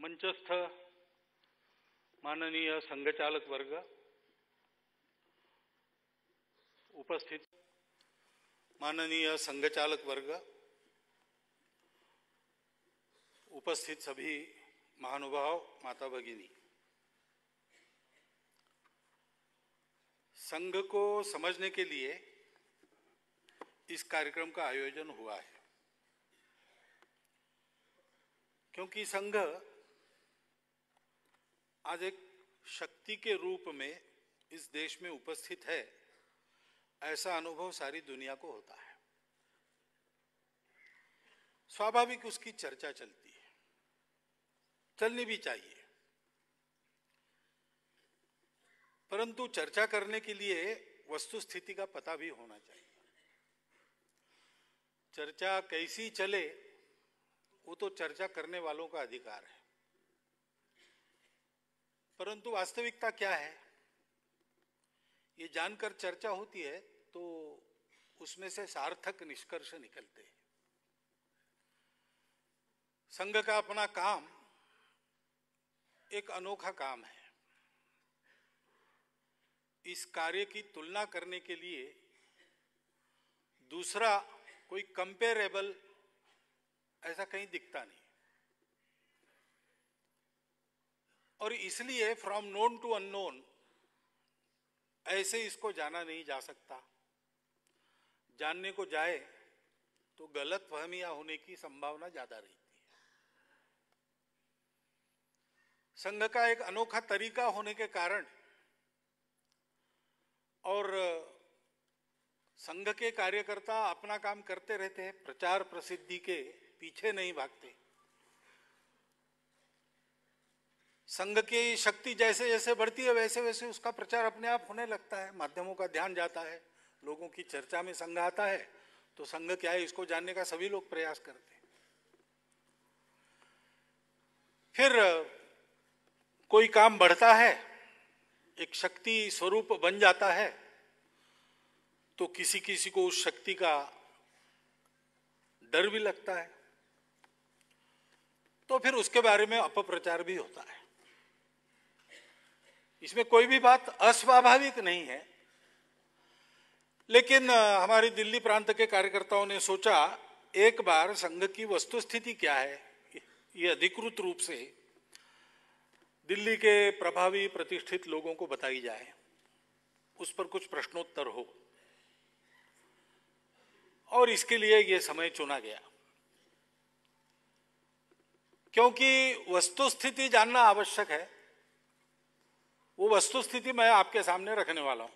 मंचस्थ माननीय संघचालक वर्ग, उपस्थित माननीय संघचालक वर्ग, उपस्थित सभी महानुभाव, माता भगिनी, संघ को समझने के लिए इस कार्यक्रम का आयोजन हुआ है, क्योंकि संघ आज एक शक्ति के रूप में इस देश में उपस्थित है, ऐसा अनुभव सारी दुनिया को होता है। स्वाभाविक उसकी चर्चा चलती है, चलनी भी चाहिए, परंतु चर्चा करने के लिए वस्तुस्थिति का पता भी होना चाहिए। चर्चा कैसी चले वो तो चर्चा करने वालों का अधिकार है, परंतु वास्तविकता क्या है ये जानकर चर्चा होती है तो उसमें से सार्थक निष्कर्ष निकलते हैं। संघ का अपना काम एक अनोखा काम है। इस कार्य की तुलना करने के लिए दूसरा कोई कंपेरेबल ऐसा कहीं दिखता नहीं, और इसलिए फ्रॉम नोन टू अननोन ऐसे इसको जाना नहीं जा सकता। जानने को जाए तो गलत फहमियां होने की संभावना ज्यादा रहती है। संघ का एक अनोखा तरीका होने के कारण और संघ के कार्यकर्ता अपना काम करते रहते हैं, प्रचार प्रसिद्धि के पीछे नहीं भागते। संघ की शक्ति जैसे जैसे बढ़ती है वैसे वैसे उसका प्रचार अपने आप होने लगता है, माध्यमों का ध्यान जाता है, लोगों की चर्चा में संघ आता है तो संघ क्या है इसको जानने का सभी लोग प्रयास करते हैं। फिर कोई काम बढ़ता है, एक शक्ति स्वरूप बन जाता है, तो किसी किसी को उस शक्ति का डर भी लगता है, तो फिर उसके बारे में अपप्रचार भी होता है। इसमें कोई भी बात अस्वाभाविक नहीं है, लेकिन हमारी दिल्ली प्रांत के कार्यकर्ताओं ने सोचा एक बार संघ की वस्तुस्थिति क्या है ये अधिकृत रूप से दिल्ली के प्रभावी प्रतिष्ठित लोगों को बताई जाए, उस पर कुछ प्रश्नोत्तर हो, और इसके लिए ये समय चुना गया। क्योंकि वस्तुस्थिति जानना आवश्यक है, वो वस्तुस्थिति मैं आपके सामने रखने वाला हूं।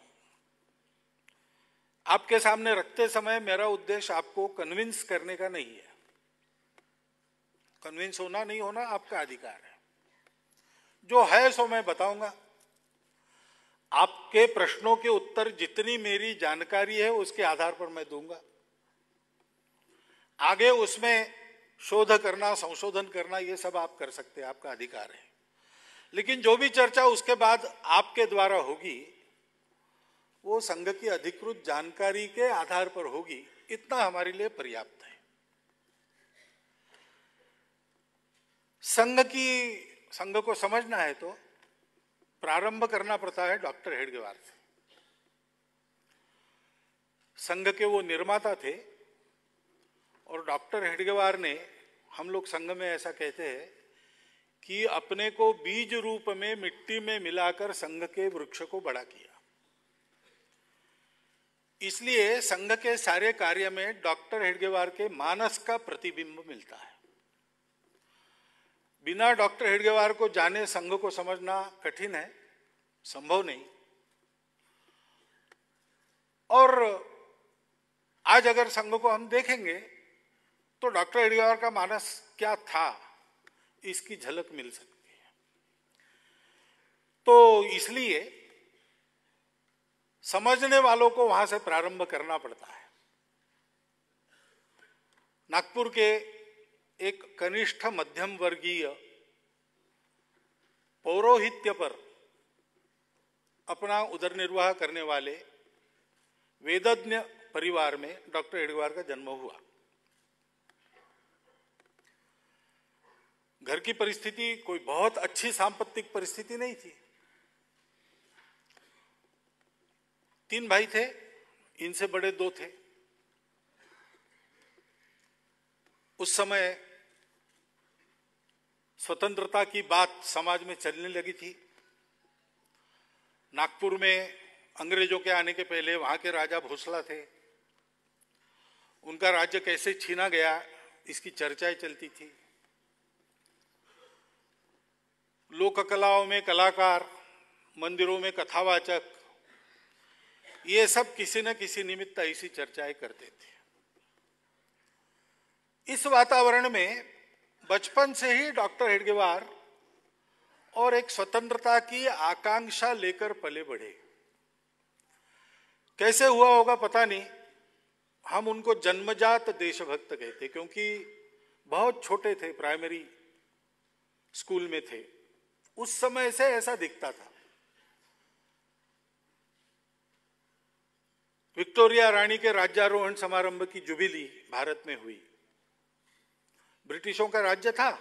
आपके सामने रखते समय मेरा उद्देश्य आपको कन्विंस करने का नहीं है। कन्विंस होना नहीं होना आपका अधिकार है। जो है सो मैं बताऊंगा। आपके प्रश्नों के उत्तर जितनी मेरी जानकारी है उसके आधार पर मैं दूंगा। आगे उसमें शोध करना, संशोधन करना, ये सब आप कर सकते हैं, आपका अधिकार है। लेकिन जो भी चर्चा उसके बाद आपके द्वारा होगी वो संघ की अधिकृत जानकारी के आधार पर होगी, इतना हमारे लिए पर्याप्त है। संघ को समझना है तो प्रारंभ करना पड़ता है डॉक्टर हेडगेवार से। संघ के वो निर्माता थे और डॉक्टर हेडगेवार ने, हम लोग संघ में ऐसा कहते हैं कि अपने को बीज रूप में मिट्टी में मिलाकर संघ के वृक्ष को बड़ा किया। इसलिए संघ के सारे कार्य में डॉक्टर हेडगेवार के मानस का प्रतिबिंब मिलता है। बिना डॉक्टर हेडगेवार को जाने संघ को समझना कठिन है, संभव नहीं। और आज अगर संघ को हम देखेंगे तो डॉक्टर हेडगेवार का मानस क्या था इसकी झलक मिल सकती है। तो इसलिए समझने वालों को वहां से प्रारंभ करना पड़ता है। नागपुर के एक कनिष्ठ मध्यम वर्गीय पौरोहित्य पर अपना उदरनिर्वाह करने वाले वेदज्ञ परिवार में डॉक्टर हेडगेवार का जन्म हुआ। घर की परिस्थिति कोई बहुत अच्छी सांपत्तिक परिस्थिति नहीं थी। 3 भाई थे, इनसे बड़े 2 थे। उस समय स्वतंत्रता की बात समाज में चलने लगी थी। नागपुर में अंग्रेजों के आने के पहले वहां के राजा भोसला थे, उनका राज्य कैसे छीना गया इसकी चर्चाएं चलती थी। लोक कलाओं में कलाकार, मंदिरों में कथावाचक, ये सब किसी न किसी निमित्त ऐसी चर्चाएं करते थे। इस वातावरण में बचपन से ही डॉक्टर हेडगेवार और एक स्वतंत्रता की आकांक्षा लेकर पले बढ़े। कैसे हुआ होगा पता नहीं, हम उनको जन्मजात देशभक्त कहते, क्योंकि बहुत छोटे थे, प्राइमरी स्कूल में थे, उस समय से ऐसा दिखता था। विक्टोरिया रानी के राज्यारोहण समारंभ की जुबिली भारत में हुई। ब्रिटिशों का राज्य था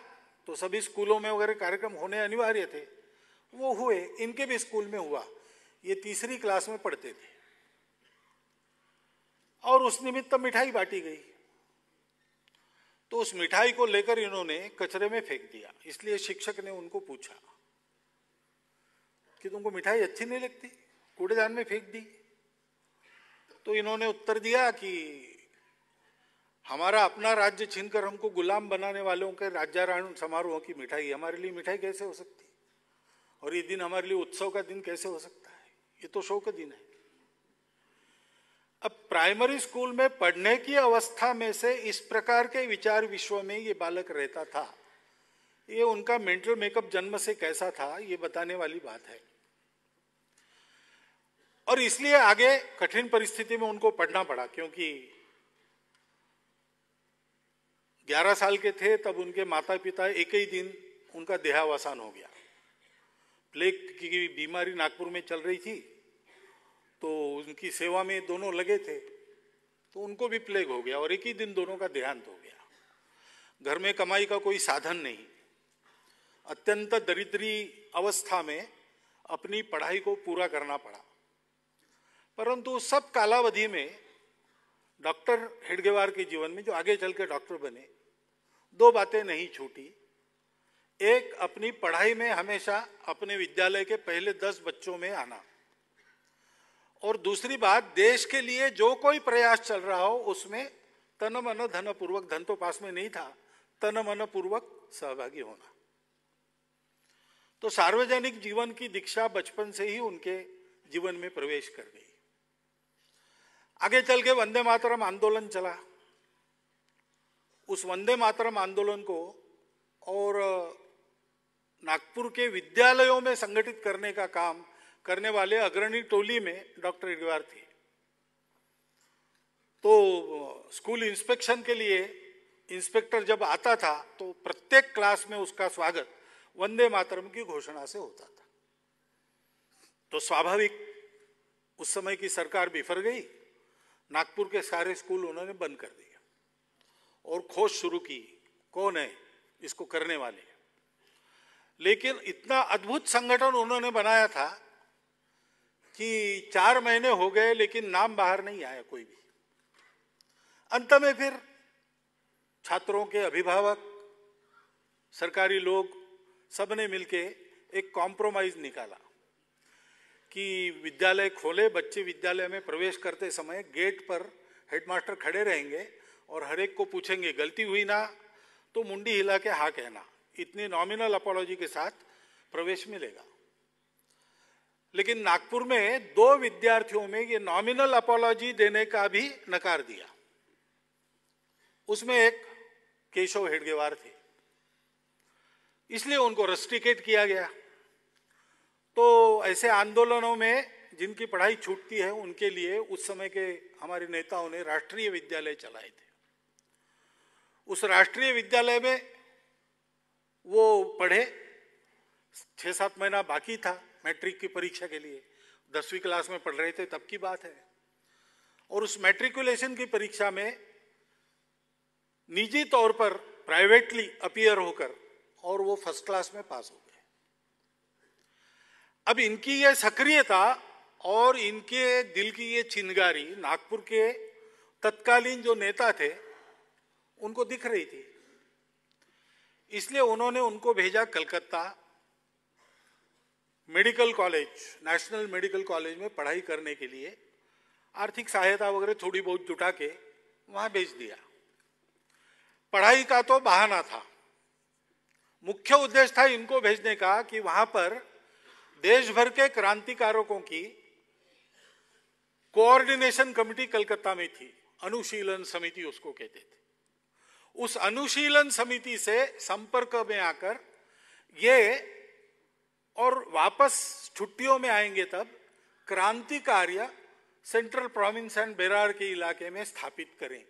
तो सभी स्कूलों में वगैरह कार्यक्रम होने अनिवार्य थे, वो हुए, इनके भी स्कूल में हुआ। ये 3री क्लास में पढ़ते थे और उस निमित्त मिठाई बांटी गई, तो उस मिठाई को लेकर इन्होंने कचरे में फेंक दिया। इसलिए शिक्षक ने उनको पूछा कि तुमको मिठाई अच्छी नहीं लगती, कूड़ेदान में फेंक दी। तो इन्होंने उत्तर दिया कि हमारा अपना राज्य छीनकर हमको गुलाम बनाने वालों के राज्यारोहण समारोह की मिठाई हमारे लिए मिठाई कैसे हो सकती, और ये दिन हमारे लिए उत्सव का दिन कैसे हो सकता है, ये तो शोक का दिन है। अब प्राइमरी स्कूल में पढ़ने की अवस्था में से इस प्रकार के विचार विश्व में ये बालक रहता था, ये उनका मेंटल मेकअप जन्म से कैसा था ये बताने वाली बात है। और इसलिए आगे कठिन परिस्थिति में उनको पढ़ना पड़ा, क्योंकि 11 साल के थे तब उनके माता पिता एक ही दिन उनका देहावसान हो गया। प्लेग की बीमारी नागपुर में चल रही थी, तो उनकी सेवा में दोनों लगे थे, तो उनको भी प्लेग हो गया और एक ही दिन दोनों का देहांत हो गया। घर में कमाई का कोई साधन नहीं, अत्यंत दरिद्री अवस्था में अपनी पढ़ाई को पूरा करना पड़ा। परंतु सब कालावधि में डॉक्टर हेडगेवार के जीवन में, जो आगे चल के डॉक्टर बने, 2 बातें नहीं छूटी। एक, अपनी पढ़ाई में हमेशा अपने विद्यालय के पहले 10 बच्चों में आना, और दूसरी बात, देश के लिए जो कोई प्रयास चल रहा हो उसमें तन मन धन पूर्वक, धन तो पास में नहीं था, तन मन पूर्वक सहभागी होना। तो सार्वजनिक जीवन की दीक्षा बचपन से ही उनके जीवन में प्रवेश कर गई। आगे चल के वंदे मातरम आंदोलन चला। उस वंदे मातरम आंदोलन को और नागपुर के विद्यालयों में संगठित करने का काम करने वाले अग्रणी टोली में डॉक्टर हेडगेवार थे। तो स्कूल इंस्पेक्शन के लिए इंस्पेक्टर जब आता था तो प्रत्येक क्लास में उसका स्वागत वंदे मातरम की घोषणा से होता था। तो स्वाभाविक उस समय की सरकार बिफर गई, नागपुर के सारे स्कूल उन्होंने बंद कर दिया और खोज शुरू की, कौन है इसको करने वाले। लेकिन इतना अद्भुत संगठन उन्होंने बनाया था कि 4 महीने हो गए लेकिन नाम बाहर नहीं आया कोई भी। अंत में फिर छात्रों के अभिभावक, सरकारी लोग, सबने मिलके एक कॉम्प्रोमाइज निकाला कि विद्यालय खोले, बच्चे विद्यालय में प्रवेश करते समय गेट पर हेडमास्टर खड़े रहेंगे और हर एक को पूछेंगे, गलती हुई ना तो मुंडी हिला के हाँ कहना, इतनी नॉमिनल अपॉलॉजी के साथ प्रवेश मिलेगा। लेकिन नागपुर में 2 विद्यार्थियों में ये नॉमिनल अपॉलॉजी देने का भी नकार दिया। उसमें एक केशव हेडगेवार थे, इसलिए उनको रस्टिकेट किया गया। तो ऐसे आंदोलनों में जिनकी पढ़ाई छूटती है उनके लिए उस समय के हमारे नेताओं ने राष्ट्रीय विद्यालय चलाए थे। उस राष्ट्रीय विद्यालय में वो पढ़े, 6-7 महीना बाकी था मैट्रिक की परीक्षा के लिए, 10वीं क्लास में पढ़ रहे थे तब की बात है। और उस मैट्रिकुलेशन की परीक्षा में निजी तौर पर प्राइवेटली अपीयर होकर और वो फर्स्ट क्लास में पास हो गए। अब इनकी ये सक्रियता और इनके दिल की ये चिंगारी नागपुर के तत्कालीन जो नेता थे उनको दिख रही थी, इसलिए उन्होंने उनको भेजा Calcutta medical college, national medical college में पढ़ाई करने के लिए। आर्थिक सहायता वगैरह थोड़ी बहुत जुटा के वहां भेज दिया। पढ़ाई का तो बहाना था, मुख्य उद्देश्य था इनको भेजने का कि वहां पर देश भर के क्रांतिकारकों की कोऑर्डिनेशन कमेटी कलकत्ता में थी, अनुशीलन समिति उसको कहते थे। उस अनुशीलन समिति से संपर्क में आकर ये और वापस छुट्टियों में आएंगे तब क्रांति कार्य सेंट्रल प्रोविंस एंड बेरार के इलाके में स्थापित करें।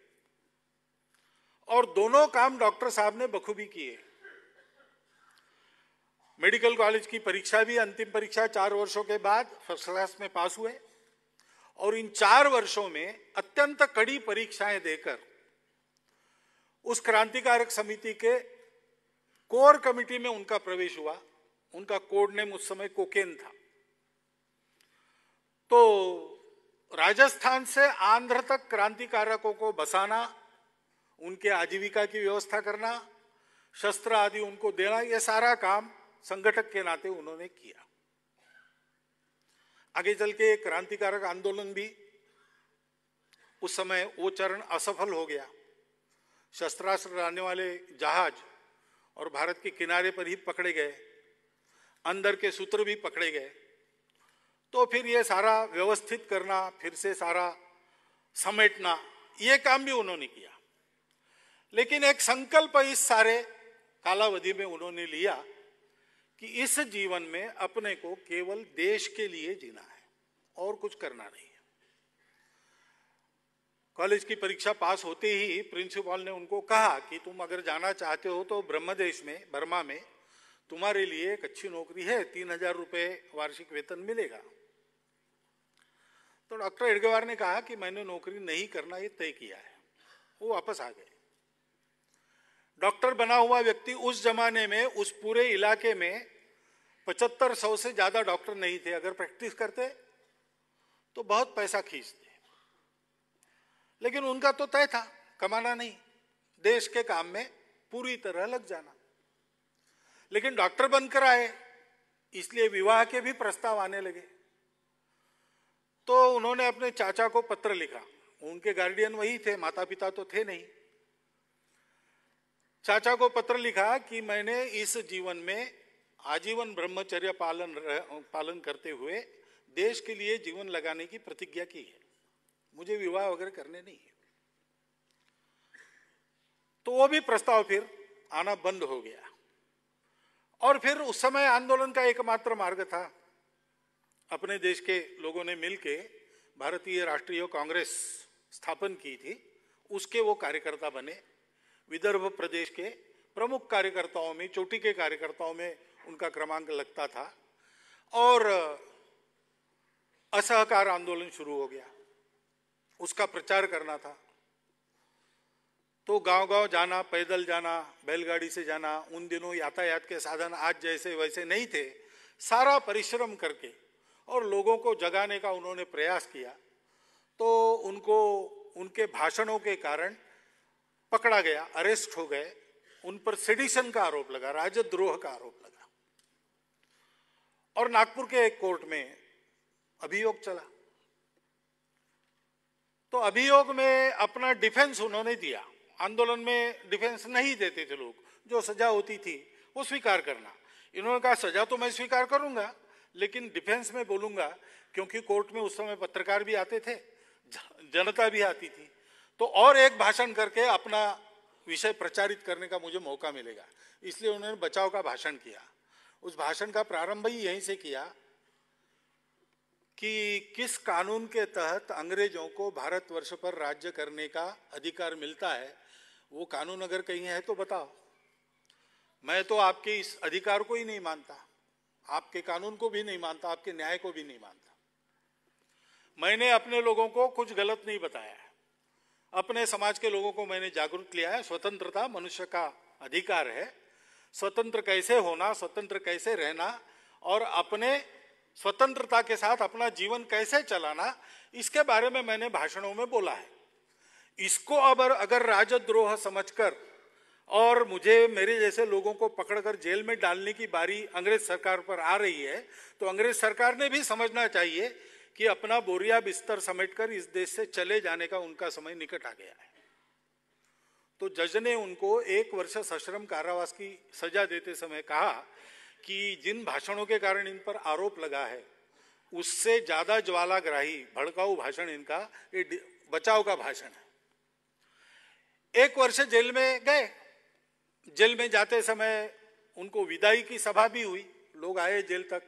और दोनों काम डॉक्टर साहब ने बखूबी किए। मेडिकल कॉलेज की परीक्षा भी, अंतिम परीक्षा 4 वर्षों के बाद फर्स्ट क्लास में पास हुए और इन 4 वर्षों में अत्यंत कड़ी परीक्षाएं देकर उस क्रांतिकारक समिति के कोर कमेटी में उनका प्रवेश हुआ। उनका कोड नेम उस समय कोकेन था। तो राजस्थान से आंध्र तक क्रांतिकारकों को बसाना, उनके आजीविका की व्यवस्था करना, शस्त्र आदि उनको देना, यह सारा काम संगठक के नाते उन्होंने किया। आगे चल के क्रांतिकारक आंदोलन भी उस समय वो चरण असफल हो गया। शस्त्रास्त्र लाने वाले जहाज और भारत के किनारे पर ही पकड़े गए, अंदर के सूत्र भी पकड़े गए। तो फिर ये सारा व्यवस्थित करना, फिर से सारा समेटना, ये काम भी उन्होंने किया। लेकिन एक संकल्प इस सारे कालावधि में उन्होंने लिया कि इस जीवन में अपने को केवल देश के लिए जीना है और कुछ करना नहीं है। कॉलेज की परीक्षा पास होते ही प्रिंसिपल ने उनको कहा कि तुम अगर जाना चाहते हो तो ब्रह्मदेश में, बर्मा में तुम्हारे लिए एक अच्छी नौकरी है, 3000 रुपए वार्षिक वेतन मिलेगा। तो डॉक्टर एडगवार ने कहा कि मैंने नौकरी नहीं करना ये तय किया है। वो वापस आ गए। डॉक्टर बना हुआ व्यक्ति उस जमाने में उस पूरे इलाके में 7500 से ज्यादा डॉक्टर नहीं थे। अगर प्रैक्टिस करते तो बहुत पैसा खींचते, लेकिन उनका तो तय था कमाना नहीं, देश के काम में पूरी तरह लग जाना। लेकिन डॉक्टर बनकर आए, इसलिए विवाह के भी प्रस्ताव आने लगे। तो उन्होंने अपने चाचा को पत्र लिखा। उनके गार्डियन वही थे, माता पिता तो थे नहीं। चाचा को पत्र लिखा कि मैंने इस जीवन में आजीवन ब्रह्मचर्य पालन करते हुए देश के लिए जीवन लगाने की प्रतिज्ञा की है, मुझे विवाह वगैरह करने नहीं है। तो वो भी प्रस्ताव फिर आना बंद हो गया। और फिर उस समय आंदोलन का एकमात्र मार्ग था, अपने देश के लोगों ने मिलके भारतीय राष्ट्रीय कांग्रेस स्थापन की थी, उसके वो कार्यकर्ता बने। विदर्भ प्रदेश के प्रमुख कार्यकर्ताओं में, चोटी के कार्यकर्ताओं में उनका क्रमांक लगता था। और असहकार आंदोलन शुरू हो गया, उसका प्रचार करना था। तो गांव-गांव जाना, पैदल जाना, बैलगाड़ी से जाना, उन दिनों यातायात के साधन आज जैसे वैसे नहीं थे। सारा परिश्रम करके और लोगों को जगाने का उन्होंने प्रयास किया। तो उनको उनके भाषणों के कारण पकड़ा गया, अरेस्ट हो गए। उन पर सेडिशन का आरोप लगा, राजद्रोह का आरोप लगा और नागपुर के एक कोर्ट में अभियोग चला। तो अभियोग में अपना डिफेंस उन्होंने दिया। आंदोलन में डिफेंस नहीं देते थे लोग, जो सजा होती थी वो स्वीकार करना। इन्होंने कहा सजा तो मैं स्वीकार करूंगा, लेकिन डिफेंस में बोलूंगा, क्योंकि कोर्ट में उस समय पत्रकार भी आते थे, जनता भी आती थी। तो और एक भाषण करके अपना विषय प्रचारित करने का मुझे मौका मिलेगा, इसलिए उन्होंने बचाव का भाषण किया। उस भाषण का प्रारंभ ही यहीं से किया कि किस कानून के तहत अंग्रेजों को भारतवर्ष पर राज्य करने का अधिकार मिलता है, वो कानून अगर कहीं है तो बताओ। मैं तो आपके इस अधिकार को ही नहीं मानता, आपके कानून को भी नहीं मानता, आपके न्याय को भी नहीं मानता। मैंने अपने लोगों को कुछ गलत नहीं बताया है, अपने समाज के लोगों को मैंने जागरूक किया है। स्वतंत्रता मनुष्य का अधिकार है, स्वतंत्र कैसे होना, स्वतंत्र कैसे रहना और अपने स्वतंत्रता के साथ अपना जीवन कैसे चलाना, इसके बारे में मैंने भाषणों में बोला है। इसको अब अगर राजद्रोह समझकर और मुझे मेरे जैसे लोगों को पकड़कर जेल में डालने की बारी अंग्रेज सरकार पर आ रही है, तो अंग्रेज सरकार ने भी समझना चाहिए कि अपना बोरिया बिस्तर समेटकर इस देश से चले जाने का उनका समय निकट आ गया है। तो जज ने उनको 1 वर्ष सश्रम कारावास की सजा देते समय कहा कि जिन भाषणों के कारण इन पर आरोप लगा है उससे ज्यादा ज्वालाग्राही भड़काऊ भाषण इनका ये बचाव का भाषण है। 1 वर्ष जेल में गए। जेल में जाते समय उनको विदाई की सभा भी हुई, लोग आए जेल तक,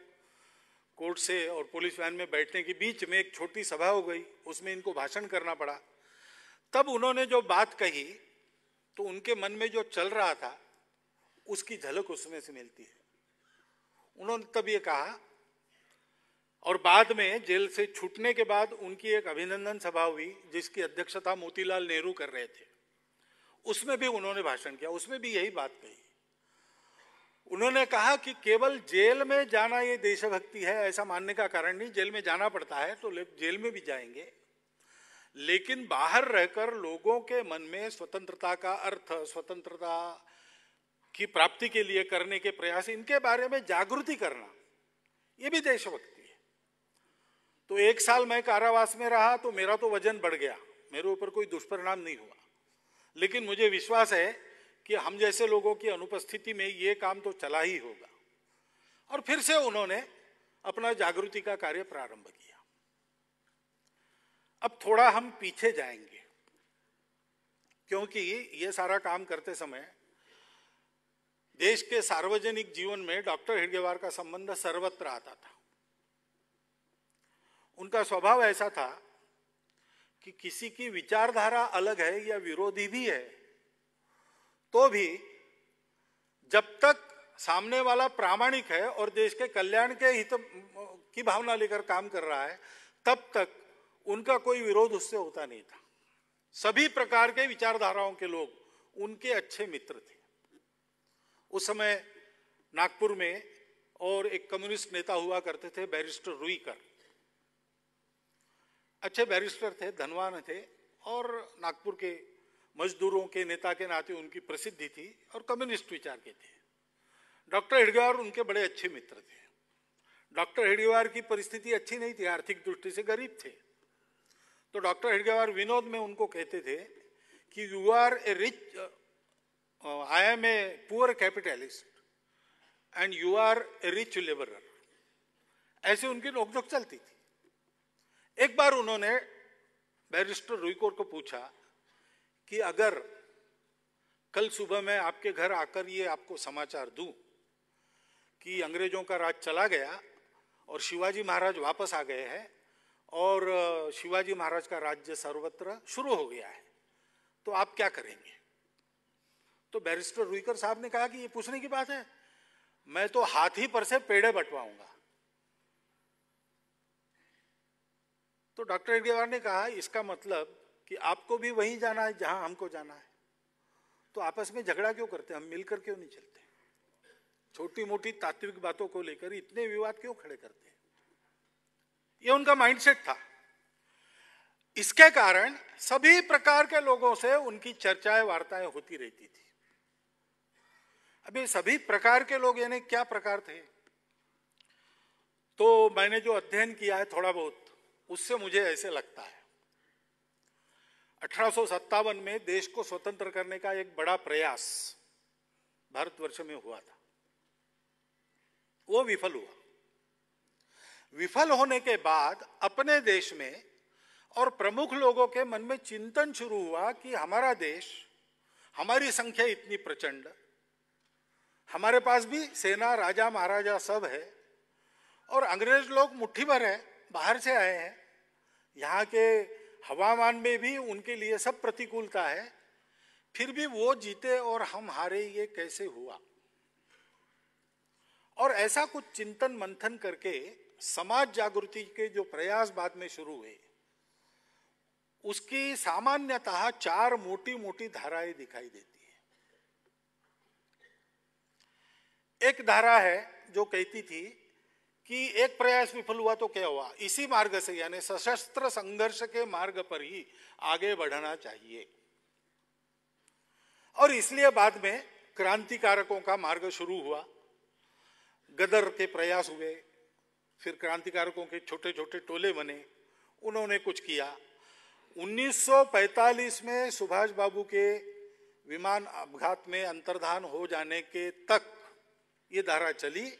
कोर्ट से और पुलिस वैन में बैठने के बीच में एक छोटी सभा हो गई, उसमें इनको भाषण करना पड़ा। तब उन्होंने जो बात कही तो उनके मन में जो चल रहा था उसकी झलक उसमें से मिलती है। उन्होंने तब ये कहा, और बाद में जेल से छूटने के बाद उनकी एक अभिनंदन सभा हुई जिसकी अध्यक्षता मोतीलाल नेहरू कर रहे थे, उसमें भी उन्होंने भाषण किया, उसमें भी यही बात कही। उन्होंने कहा कि केवल जेल में जाना ये देशभक्ति है ऐसा मानने का कारण नहीं, जेल में जाना पड़ता है तो जेल में भी जाएंगे, लेकिन बाहर रहकर लोगों के मन में स्वतंत्रता का अर्थ, स्वतंत्रता की प्राप्ति के लिए करने के प्रयास, इनके बारे में जागृति करना, ये भी देशभक्ति है। तो 1 साल मैं कारावास में रहा तो मेरा तो वजन बढ़ गया, मेरे ऊपर कोई दुष्परिणाम नहीं हुआ, लेकिन मुझे विश्वास है कि हम जैसे लोगों की अनुपस्थिति में ये काम तो चला ही होगा। और फिर से उन्होंने अपना जागृति का कार्य प्रारंभ किया। अब थोड़ा हम पीछे जाएंगे, क्योंकि ये सारा काम करते समय देश के सार्वजनिक जीवन में डॉक्टर हेडगेवार का संबंध सर्वत्र आता था। उनका स्वभाव ऐसा था कि किसी की विचारधारा अलग है या विरोधी भी है तो भी जब तक सामने वाला प्रामाणिक है और देश के कल्याण के हित की भावना लेकर काम कर रहा है, तब तक उनका कोई विरोध उससे होता नहीं था। सभी प्रकार के विचारधाराओं के लोग उनके अच्छे मित्र थे। उस समय नागपुर में और एक कम्युनिस्ट नेता हुआ करते थे बैरिस्टर रुईकर, अच्छे बैरिस्टर थे, धनवान थे और नागपुर के मजदूरों के नेता के नाते उनकी प्रसिद्धि थी और कम्युनिस्ट विचार के थे। डॉक्टर हेडगेवार उनके बड़े अच्छे मित्र थे। डॉक्टर हेडगेवार की परिस्थिति अच्छी नहीं थी, आर्थिक दृष्टि से गरीब थे। तो डॉक्टर हेडगेवार विनोद में उनको कहते थे कि you are a rich, I am a poor capitalist and you are a rich labourer, ऐसे उनकी नोकझोंक चलती थी। एक बार उन्होंने बैरिस्टर रुईकोर को पूछा कि अगर कल सुबह मैं आपके घर आकर ये आपको समाचार दूं कि अंग्रेजों का राज चला गया और शिवाजी महाराज वापस आ गए हैं और शिवाजी महाराज का राज्य सर्वत्र शुरू हो गया है, तो आप क्या करेंगे? तो बैरिस्टर रुईकर साहब ने कहा कि ये पूछने की बात है, मैं तो हाथी पर से पेड़े बंटवाऊंगा। तो डॉक्टर हेडगेवार ने कहा इसका मतलब कि आपको भी वहीं जाना है जहां हमको जाना है, तो आपस में झगड़ा क्यों करते हैं, हम मिलकर क्यों नहीं चलते? छोटी मोटी तात्विक बातों को लेकर इतने विवाद क्यों खड़े करते हैं? ये उनका माइंडसेट था। इसके कारण सभी प्रकार के लोगों से उनकी चर्चाएं वार्ताएं होती रहती थी। अभी सभी प्रकार के लोग यानी क्या प्रकार थे? तो मैंने जो अध्ययन किया है थोड़ा बहुत, उससे मुझे ऐसे लगता है 1857 में देश को स्वतंत्र करने का एक बड़ा प्रयास भारतवर्ष में हुआ था, वो विफल हुआ। विफल होने के बाद अपने देश में और प्रमुख लोगों के मन में चिंतन शुरू हुआ कि हमारा देश, हमारी संख्या इतनी प्रचंड, हमारे पास भी सेना, राजा महाराजा सब है और अंग्रेज लोग मुट्ठी भर है, बाहर से आए हैं, यहाँ के हवामान में भी उनके लिए सब प्रतिकूलता है, फिर भी वो जीते और हम हारे, ये कैसे हुआ? और ऐसा कुछ चिंतन मंथन करके समाज जागृति के जो प्रयास बाद में शुरू हुए, उसकी सामान्यतः 4 मोटी मोटी धाराएं दिखाई देती है। एक धारा है जो कहती थी कि एक प्रयास विफल हुआ तो क्या हुआ, इसी मार्ग से यानी सशस्त्र संघर्ष के मार्ग पर ही आगे बढ़ना चाहिए। और इसलिए बाद में क्रांतिकारकों का मार्ग शुरू हुआ, गदर के प्रयास हुए, फिर क्रांतिकारकों के छोटे छोटे टोले बने, उन्होंने कुछ किया। 1945 में सुभाष बाबू के विमान अपघात में अंतर्धान हो जाने के तक ये धारा चली।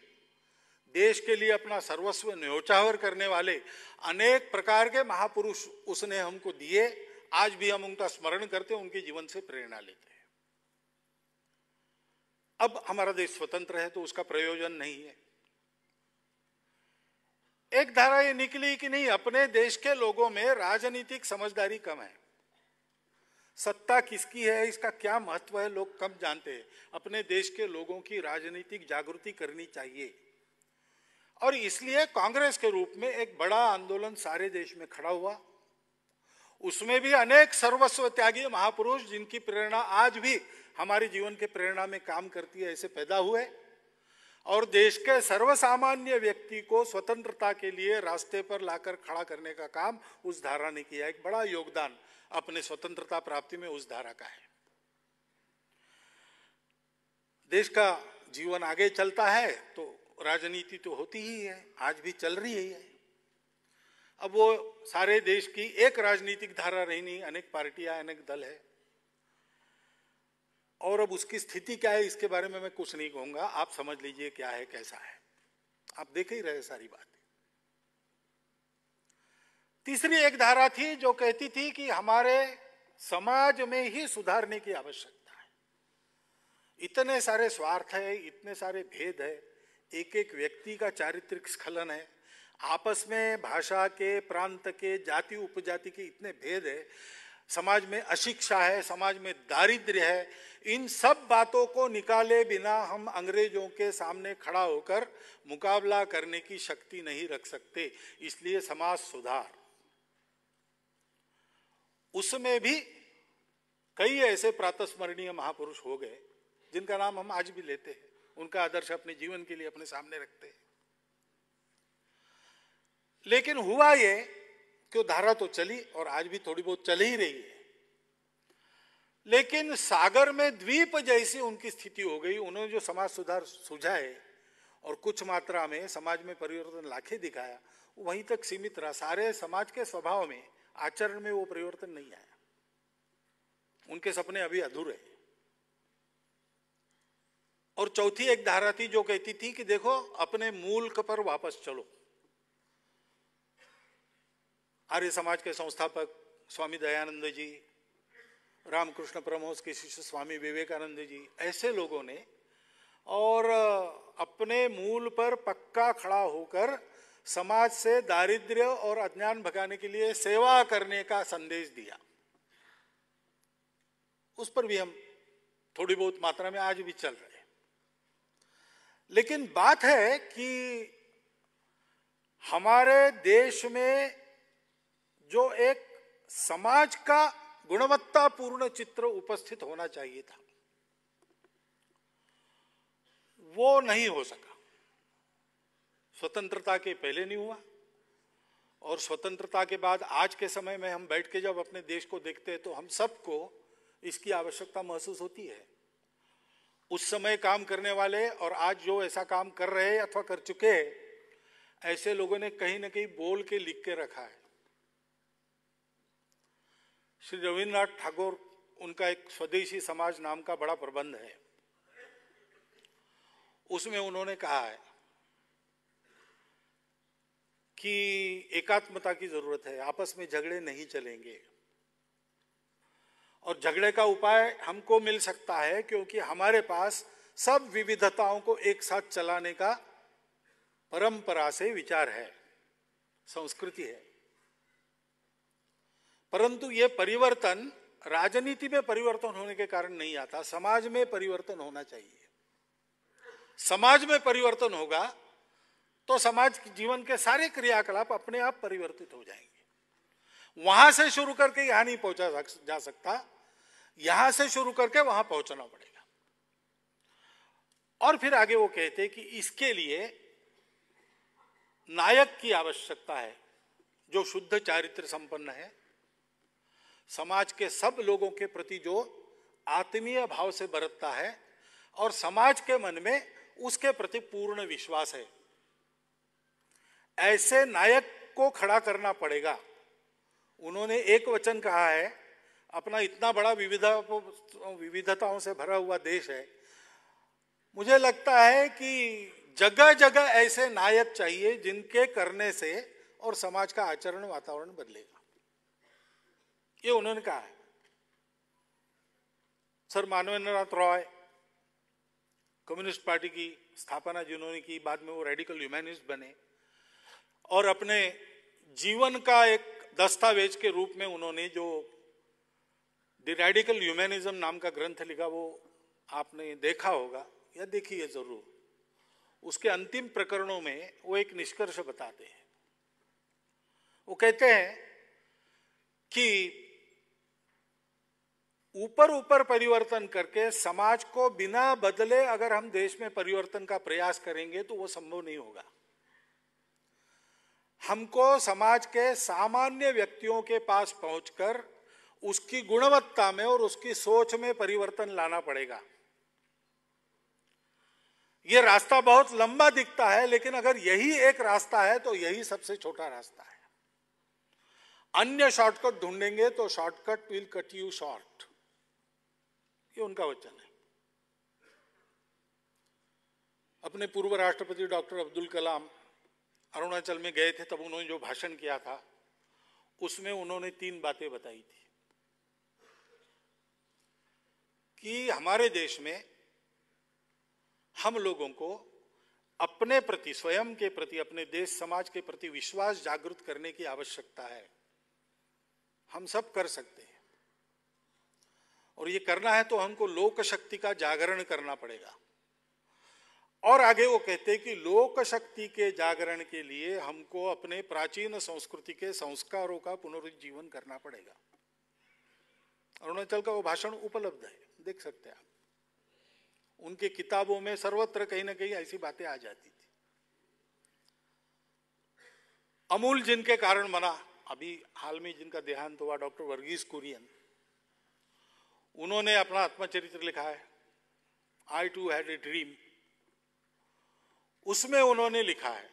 देश के लिए अपना सर्वस्व न्योछावर करने वाले अनेक प्रकार के महापुरुष उसने हमको दिए। आज भी हम उनका स्मरण करते हैं, उनके जीवन से प्रेरणा लेते हैं। अब हमारा देश स्वतंत्र है तो उसका प्रयोजन नहीं है। एक धारा ये निकली कि नहीं, अपने देश के लोगों में राजनीतिक समझदारी कम है, सत्ता किसकी है इसका क्या महत्व है लोग कम जानते हैं। अपने देश के लोगों की राजनीतिक जागृति करनी चाहिए। और इसलिए कांग्रेस के रूप में एक बड़ा आंदोलन सारे देश में खड़ा हुआ। उसमें भी अनेक सर्वस्व त्यागी महापुरुष जिनकी प्रेरणा आज भी हमारे जीवन के प्रेरणा में काम करती है, ऐसे पैदा हुए। और देश के सर्वसामान्य व्यक्ति को स्वतंत्रता के लिए रास्ते पर लाकर खड़ा करने का काम उस धारा ने किया। एक बड़ा योगदान अपने स्वतंत्रता प्राप्ति में उस धारा का है। देश का जीवन आगे चलता है तो राजनीति तो होती ही है, आज भी चल रही है। अब वो सारे देश की एक राजनीतिक धारा रही नहीं, अनेक पार्टियां, अनेक दल है। और अब उसकी स्थिति क्या है इसके बारे में मैं कुछ नहीं कहूंगा, आप समझ लीजिए क्या है कैसा है, आप देख ही रहे सारी बात। तीसरी एक धारा थी जो कहती थी कि हमारे समाज में ही सुधारने की आवश्यकता है। इतने सारे स्वार्थ है, इतने सारे भेद है, एक एक व्यक्ति का चारित्रिक स्खलन है, आपस में भाषा के, प्रांत के, जाति उपजाति के इतने भेद है, समाज में अशिक्षा है, समाज में दारिद्र्य है। इन सब बातों को निकाले बिना हम अंग्रेजों के सामने खड़ा होकर मुकाबला करने की शक्ति नहीं रख सकते। इसलिए समाज सुधार, उसमें भी कई ऐसे प्रातस्मरणीय महापुरुष हो गए जिनका नाम हम आज भी लेते हैं, उनका आदर्श अपने जीवन के लिए अपने सामने रखते हैं। लेकिन हुआ ये कि धारा तो चली और आज भी थोड़ी बहुत चल ही रही है, लेकिन सागर में द्वीप जैसी उनकी स्थिति हो गई। उन्होंने जो समाज सुधार सुझाए और कुछ मात्रा में समाज में परिवर्तन लाके दिखाया, वहीं तक सीमित रहा। सारे समाज के स्वभाव में, आचरण में वो परिवर्तन नहीं आया। उनके सपने अभी अधूरे हैं। और चौथी एक धारा थी जो कहती थी कि देखो अपने मूल पर वापस चलो। आर्य समाज के संस्थापक स्वामी दयानंद जी, रामकृष्ण परमहंस के शिष्य स्वामी विवेकानंद जी, ऐसे लोगों ने और अपने मूल पर पक्का खड़ा होकर समाज से दारिद्र्य और अज्ञान भगाने के लिए सेवा करने का संदेश दिया। उस पर भी हम थोड़ी बहुत मात्रा में आज भी चल रहे हैं। लेकिन बात है कि हमारे देश में जो एक समाज का गुणवत्तापूर्ण चित्र उपस्थित होना चाहिए था, वो नहीं हो सका। स्वतंत्रता के पहले नहीं हुआ और स्वतंत्रता के बाद आज के समय में हम बैठ के जब अपने देश को देखते हैं तो हम सबको इसकी आवश्यकता महसूस होती है। उस समय काम करने वाले और आज जो ऐसा काम कर रहे हैं अथवा कर चुके हैं, ऐसे लोगों ने कहीं ना कहीं बोल के लिख के रखा है। श्री रविन्द्रनाथ टैगोर, उनका एक स्वदेशी समाज नाम का बड़ा प्रबंध है, उसमें उन्होंने कहा है कि एकात्मता की जरूरत है, आपस में झगड़े नहीं चलेंगे। और झगड़े का उपाय हमको मिल सकता है क्योंकि हमारे पास सब विविधताओं को एक साथ चलाने का परंपरा से विचार है, संस्कृति है। परंतु ये परिवर्तन राजनीति में परिवर्तन होने के कारण नहीं आता, समाज में परिवर्तन होना चाहिए। समाज में परिवर्तन होगा तो समाज के जीवन के सारे क्रियाकलाप अपने आप परिवर्तित हो जाएंगे। वहां से शुरू करके यहां नहीं पहुंचा जा सकता, यहां से शुरू करके वहां पहुंचना पड़ेगा। और फिर आगे वो कहते कि इसके लिए नायक की आवश्यकता है जो शुद्ध चारित्र संपन्न है, समाज के सब लोगों के प्रति जो आत्मीय भाव से बरतता है और समाज के मन में उसके प्रति पूर्ण विश्वास है। ऐसे नायक को खड़ा करना पड़ेगा। उन्होंने एक वचन कहा है, अपना इतना बड़ा विविधताओं से भरा हुआ देश है, मुझे लगता है कि जगह जगह ऐसे नायक चाहिए जिनके करने से और समाज का आचरण वातावरण बदलेगा, ये उन्होंने कहा है। Sir Manabendranath Roy, communist party की स्थापना जिन्होंने की, बाद में वो रेडिकल ह्यूमैनिस्ट बने और अपने जीवन का एक दस्तावेज के रूप में उन्होंने जो द रेडिकल ह्यूमैनिज्म नाम का ग्रंथ लिखा, वो आपने देखा होगा या देखी है जरूर। उसके अंतिम प्रकरणों में वो एक निष्कर्ष बताते हैं। वो कहते हैं कि ऊपर ऊपर परिवर्तन करके समाज को बिना बदले अगर हम देश में परिवर्तन का प्रयास करेंगे तो वो संभव नहीं होगा। हमको समाज के सामान्य व्यक्तियों के पास पहुंचकर उसकी गुणवत्ता में और उसकी सोच में परिवर्तन लाना पड़ेगा। यह रास्ता बहुत लंबा दिखता है, लेकिन अगर यही एक रास्ता है तो यही सबसे छोटा रास्ता है। अन्य शॉर्टकट ढूंढेंगे तो shortcut will cut you short, ये उनका वचन है। अपने पूर्व राष्ट्रपति डॉक्टर अब्दुल कलाम अरुणाचल में गए थे, तब उन्होंने जो भाषण किया था उसमें उन्होंने 3 बातें बताई थी कि हमारे देश में हम लोगों को अपने प्रति, स्वयं के प्रति, अपने देश समाज के प्रति विश्वास जागृत करने की आवश्यकता है। हम सब कर सकते हैं और ये करना है तो हमको लोक शक्ति का जागरण करना पड़ेगा। और आगे वो कहते हैं कि लोक शक्ति के जागरण के लिए हमको अपने प्राचीन संस्कृति के संस्कारों का पुनरुज्जीवन करना पड़ेगा। अरुणाचल का वो भाषण उपलब्ध है, देख सकते हैं आप। उनके किताबों में सर्वत्र कहीं ना कहीं ऐसी बातें आ जाती थी। अमूल जिनके कारण बना, अभी हाल में जिनका देहांत हुआ, डॉक्टर वर्गीस कुरियन, उन्होंने अपना आत्मचरित्र लिखा है, आई टू हैड ए ड्रीम। उसमें उन्होंने लिखा है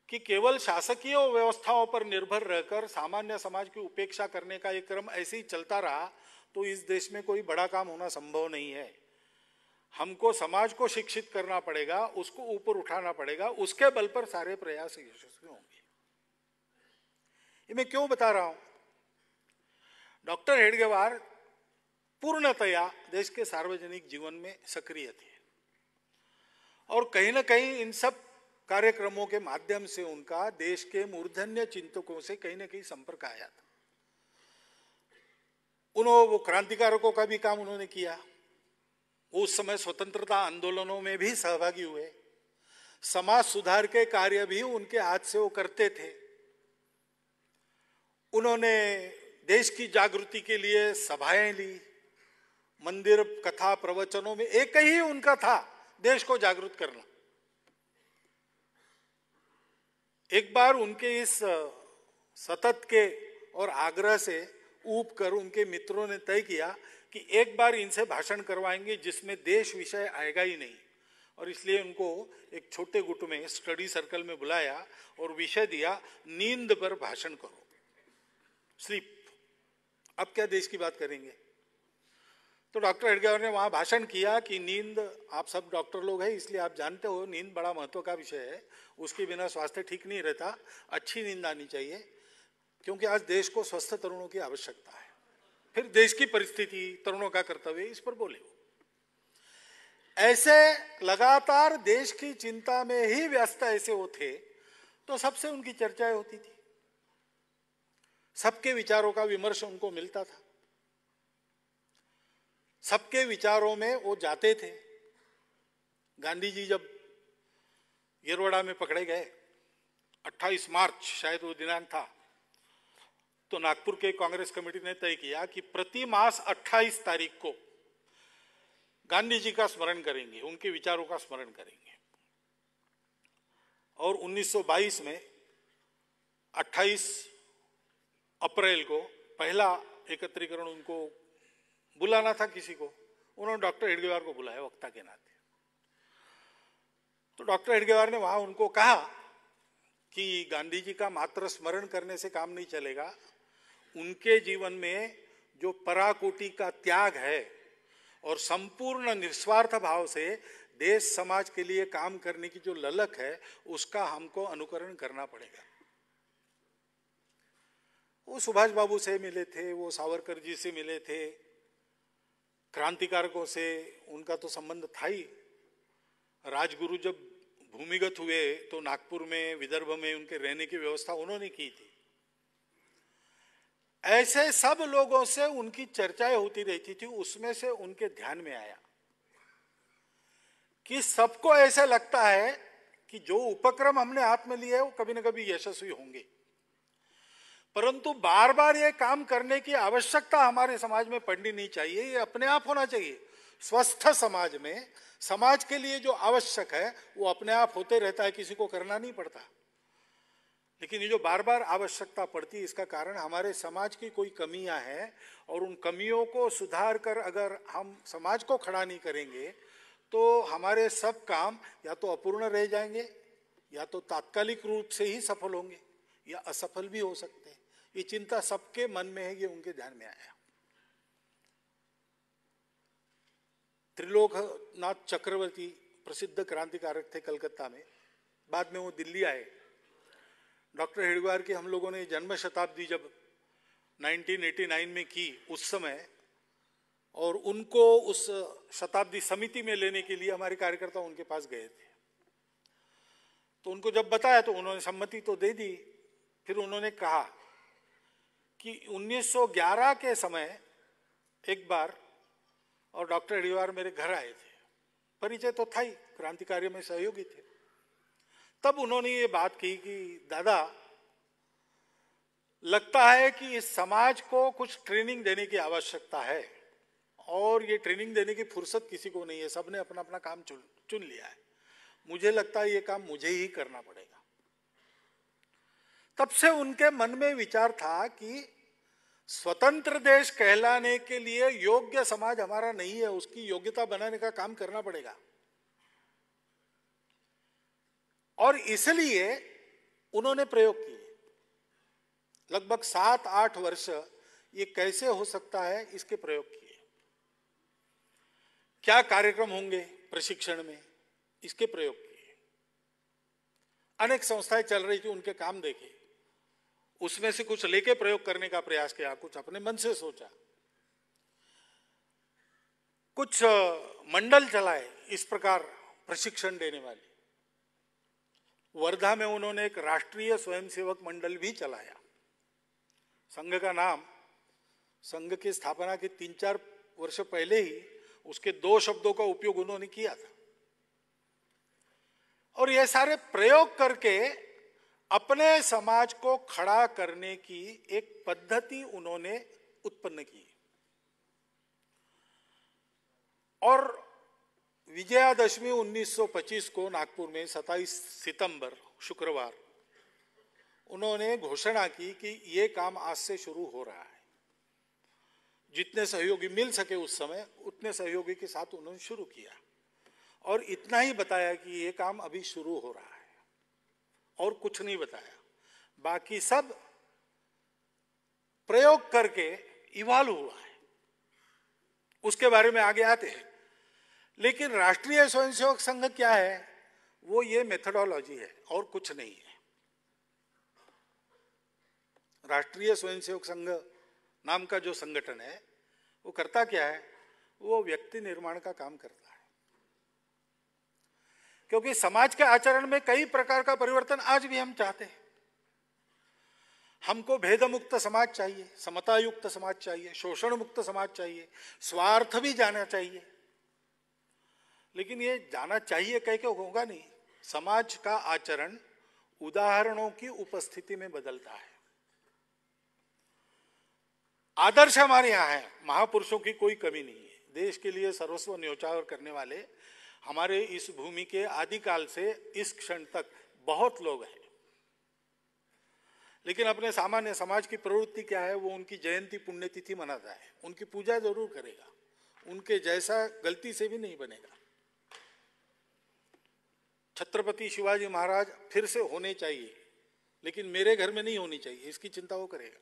कि केवल शासकीय व्यवस्थाओं पर निर्भर रहकर सामान्य समाज की उपेक्षा करने का एक क्रम ऐसे ही चलता रहा तो इस देश में कोई बड़ा काम होना संभव नहीं है। हमको समाज को शिक्षित करना पड़ेगा, उसको ऊपर उठाना पड़ेगा, उसके बल पर सारे प्रयास यशस्वी होंगे। ये मैं क्यों बता रहा हूं? डॉक्टर हेडगेवार पूर्णतया देश के सार्वजनिक जीवन में सक्रिय थे और कहीं ना कहीं इन सब कार्यक्रमों के माध्यम से उनका देश के मूर्धन्य चिंतकों से कहीं ना कहीं संपर्क आया था। वो क्रांतिकारकों का भी काम उन्होंने किया, उस समय स्वतंत्रता आंदोलनों में भी सहभागी हुए, समाज सुधार के कार्य भी उनके हाथ से वो करते थे। उन्होंने देश की जागृति के लिए सभाएं ली, मंदिर कथा प्रवचनों में एक ही उनका था, देश को जागृत करना। एक बार उनके इस सतत के और आग्रह से ऊब कर उनके मित्रों ने तय किया कि एक बार इनसे भाषण करवाएंगे जिसमें देश विषय आएगा ही नहीं, और इसलिए उनको एक छोटे गुट में स्टडी सर्कल में बुलाया और विषय दिया, नींद पर भाषण करो, स्लीप। अब क्या देश की बात करेंगे? तो डॉक्टर हेडगेवार ने वहां भाषण किया कि नींद, आप सब डॉक्टर लोग हैं इसलिए आप जानते हो नींद बड़ा महत्व का विषय है, उसके बिना स्वास्थ्य ठीक नहीं रहता, अच्छी नींद आनी चाहिए क्योंकि आज देश को स्वस्थ तरुणों की आवश्यकता है। फिर देश की परिस्थिति, तरुणों का कर्तव्य, इस पर बोले। ऐसे लगातार देश की चिंता में ही व्यस्त ऐसे वो थे तो सबसे उनकी चर्चाएं होती थी, सबके विचारों का विमर्श उनको मिलता था, सबके विचारों में वो जाते थे। गांधी जी जब येरवड़ा में पकड़े गए, 28 मार्च शायद वो दिनांक था, तो नागपुर के कांग्रेस कमेटी ने तय किया कि प्रति मास 28 तारीख को गांधी जी का स्मरण करेंगे, उनके विचारों का स्मरण करेंगे। और 1922 में 28 अप्रैल को पहला एकत्रीकरण उनको बुलाना था किसी को, उन्होंने डॉक्टर हेडगेवार को बुलाया वक्ता के नाते। तो डॉक्टर हेडगेवार ने वहां उनको कहा कि गांधी जी का मात्र स्मरण करने से काम नहीं चलेगा, उनके जीवन में जो पराकोटि का त्याग है और संपूर्ण निस्वार्थ भाव से देश समाज के लिए काम करने की जो ललक है, उसका हमको अनुकरण करना पड़ेगा। वो सुभाष बाबू से मिले थे, वो सावरकर जी से मिले थे, क्रांतिकारकों से उनका तो संबंध था ही। राजगुरु जब भूमिगत हुए तो नागपुर में, विदर्भ में उनके रहने की व्यवस्था उन्होंने की थी। ऐसे सब लोगों से उनकी चर्चाएं होती रहती थी। उसमें से उनके ध्यान में आया कि सबको ऐसा लगता है कि जो उपक्रम हमने हाथ में लिए है वो कभी ना कभी यशस्वी होंगे, परंतु बार बार ये काम करने की आवश्यकता हमारे समाज में पड़नी नहीं चाहिए। ये अपने आप होना चाहिए। स्वस्थ समाज में समाज के लिए जो आवश्यक है वो अपने आप होते रहता है, किसी को करना नहीं पड़ता। लेकिन ये जो बार बार आवश्यकता पड़ती है, इसका कारण हमारे समाज की कोई कमियां हैं, और उन कमियों को सुधार कर अगर हम समाज को खड़ा नहीं करेंगे तो हमारे सब काम या तो अपूर्ण रह जाएंगे, या तो तात्कालिक रूप से ही सफल होंगे, या असफल भी हो सकते हैं। ये चिंता सबके मन में है, ये उनके ध्यान में आया। त्रिलोकनाथ चक्रवर्ती प्रसिद्ध क्रांतिकारक थे कलकत्ता में, बाद में वो दिल्ली आए। डॉक्टर हेडगेवार की हम लोगों ने जन्म शताब्दी जब 1989 में की उस समय, और उनको उस शताब्दी समिति में लेने के लिए हमारे कार्यकर्ता उनके पास गए थे। तो उनको जब बताया तो उन्होंने सम्मति तो दे दी। फिर उन्होंने कहा कि 1911 के समय एक बार, और डॉक्टर हेडगेवार मेरे घर आए थे, परिचय तो था ही, क्रांति कार्य में सहयोगी थे। तब उन्होंने ये बात की कि दादा, लगता है कि इस समाज को कुछ ट्रेनिंग देने की आवश्यकता है, और ये ट्रेनिंग देने की फुर्सत किसी को नहीं है, सबने अपना अपना काम चुन लिया है। मुझे लगता है ये काम मुझे ही करना पड़ेगा। तब से उनके मन में विचार था कि स्वतंत्र देश कहलाने के लिए योग्य समाज हमारा नहीं है, उसकी योग्यता बनाने का काम करना पड़ेगा। और इसलिए उन्होंने प्रयोग किए। लगभग 7-8 वर्ष ये कैसे हो सकता है, इसके प्रयोग किए। क्या कार्यक्रम होंगे प्रशिक्षण में, इसके प्रयोग किए। अनेक संस्थाएं चल रही थी, उनके काम देखे, उसमें से कुछ लेके प्रयोग करने का प्रयास किया, कुछ अपने मन से सोचा। कुछ मंडल चलाए इस प्रकार प्रशिक्षण देने वाले। वर्धा में उन्होंने एक राष्ट्रीय स्वयंसेवक मंडल भी चलाया। संघ का नाम, संघ की स्थापना के 3-4 वर्ष पहले ही उसके 2 शब्दों का उपयोग उन्होंने किया था। और ये सारे प्रयोग करके अपने समाज को खड़ा करने की एक पद्धति उन्होंने उत्पन्न की। और विजयादशमी 1925 को नागपुर में 27 सितंबर शुक्रवार उन्होंने घोषणा की कि ये काम आज से शुरू हो रहा है। जितने सहयोगी मिल सके उस समय, उतने सहयोगी के साथ उन्होंने शुरू किया, और इतना ही बताया कि ये काम अभी शुरू हो रहा है, और कुछ नहीं बताया। बाकी सब प्रयोग करके इवॉल्व हुआ है, उसके बारे में आगे आते हैं। लेकिन राष्ट्रीय स्वयंसेवक संघ क्या है, वो ये मेथोडोलॉजी है और कुछ नहीं है। राष्ट्रीय स्वयंसेवक संघ नाम का जो संगठन है वो करता क्या है, वो व्यक्ति निर्माण का काम करता है। क्योंकि समाज के आचरण में कई प्रकार का परिवर्तन आज भी हम चाहते हैं। हमको भेद मुक्त समाज चाहिए, समता युक्त समाज चाहिए, शोषण मुक्त समाज चाहिए, स्वार्थ भी जाना चाहिए। लेकिन ये जाना चाहिए कह के होगा नहीं। समाज का आचरण उदाहरणों की उपस्थिति में बदलता है। आदर्श हमारे यहां है, महापुरुषों की कोई कमी नहीं है। देश के लिए सर्वस्व न्योछावर करने वाले हमारे इस भूमि के आदिकाल से इस क्षण तक बहुत लोग हैं। लेकिन अपने सामान्य समाज की प्रवृत्ति क्या है, वो उनकी जयंती पुण्यतिथि मनाता है, उनकी पूजा जरूर करेगा, उनके जैसा गलती से भी नहीं बनेगा। छत्रपति शिवाजी महाराज फिर से होने चाहिए, लेकिन मेरे घर में नहीं होनी चाहिए, इसकी चिंता वो करेगा,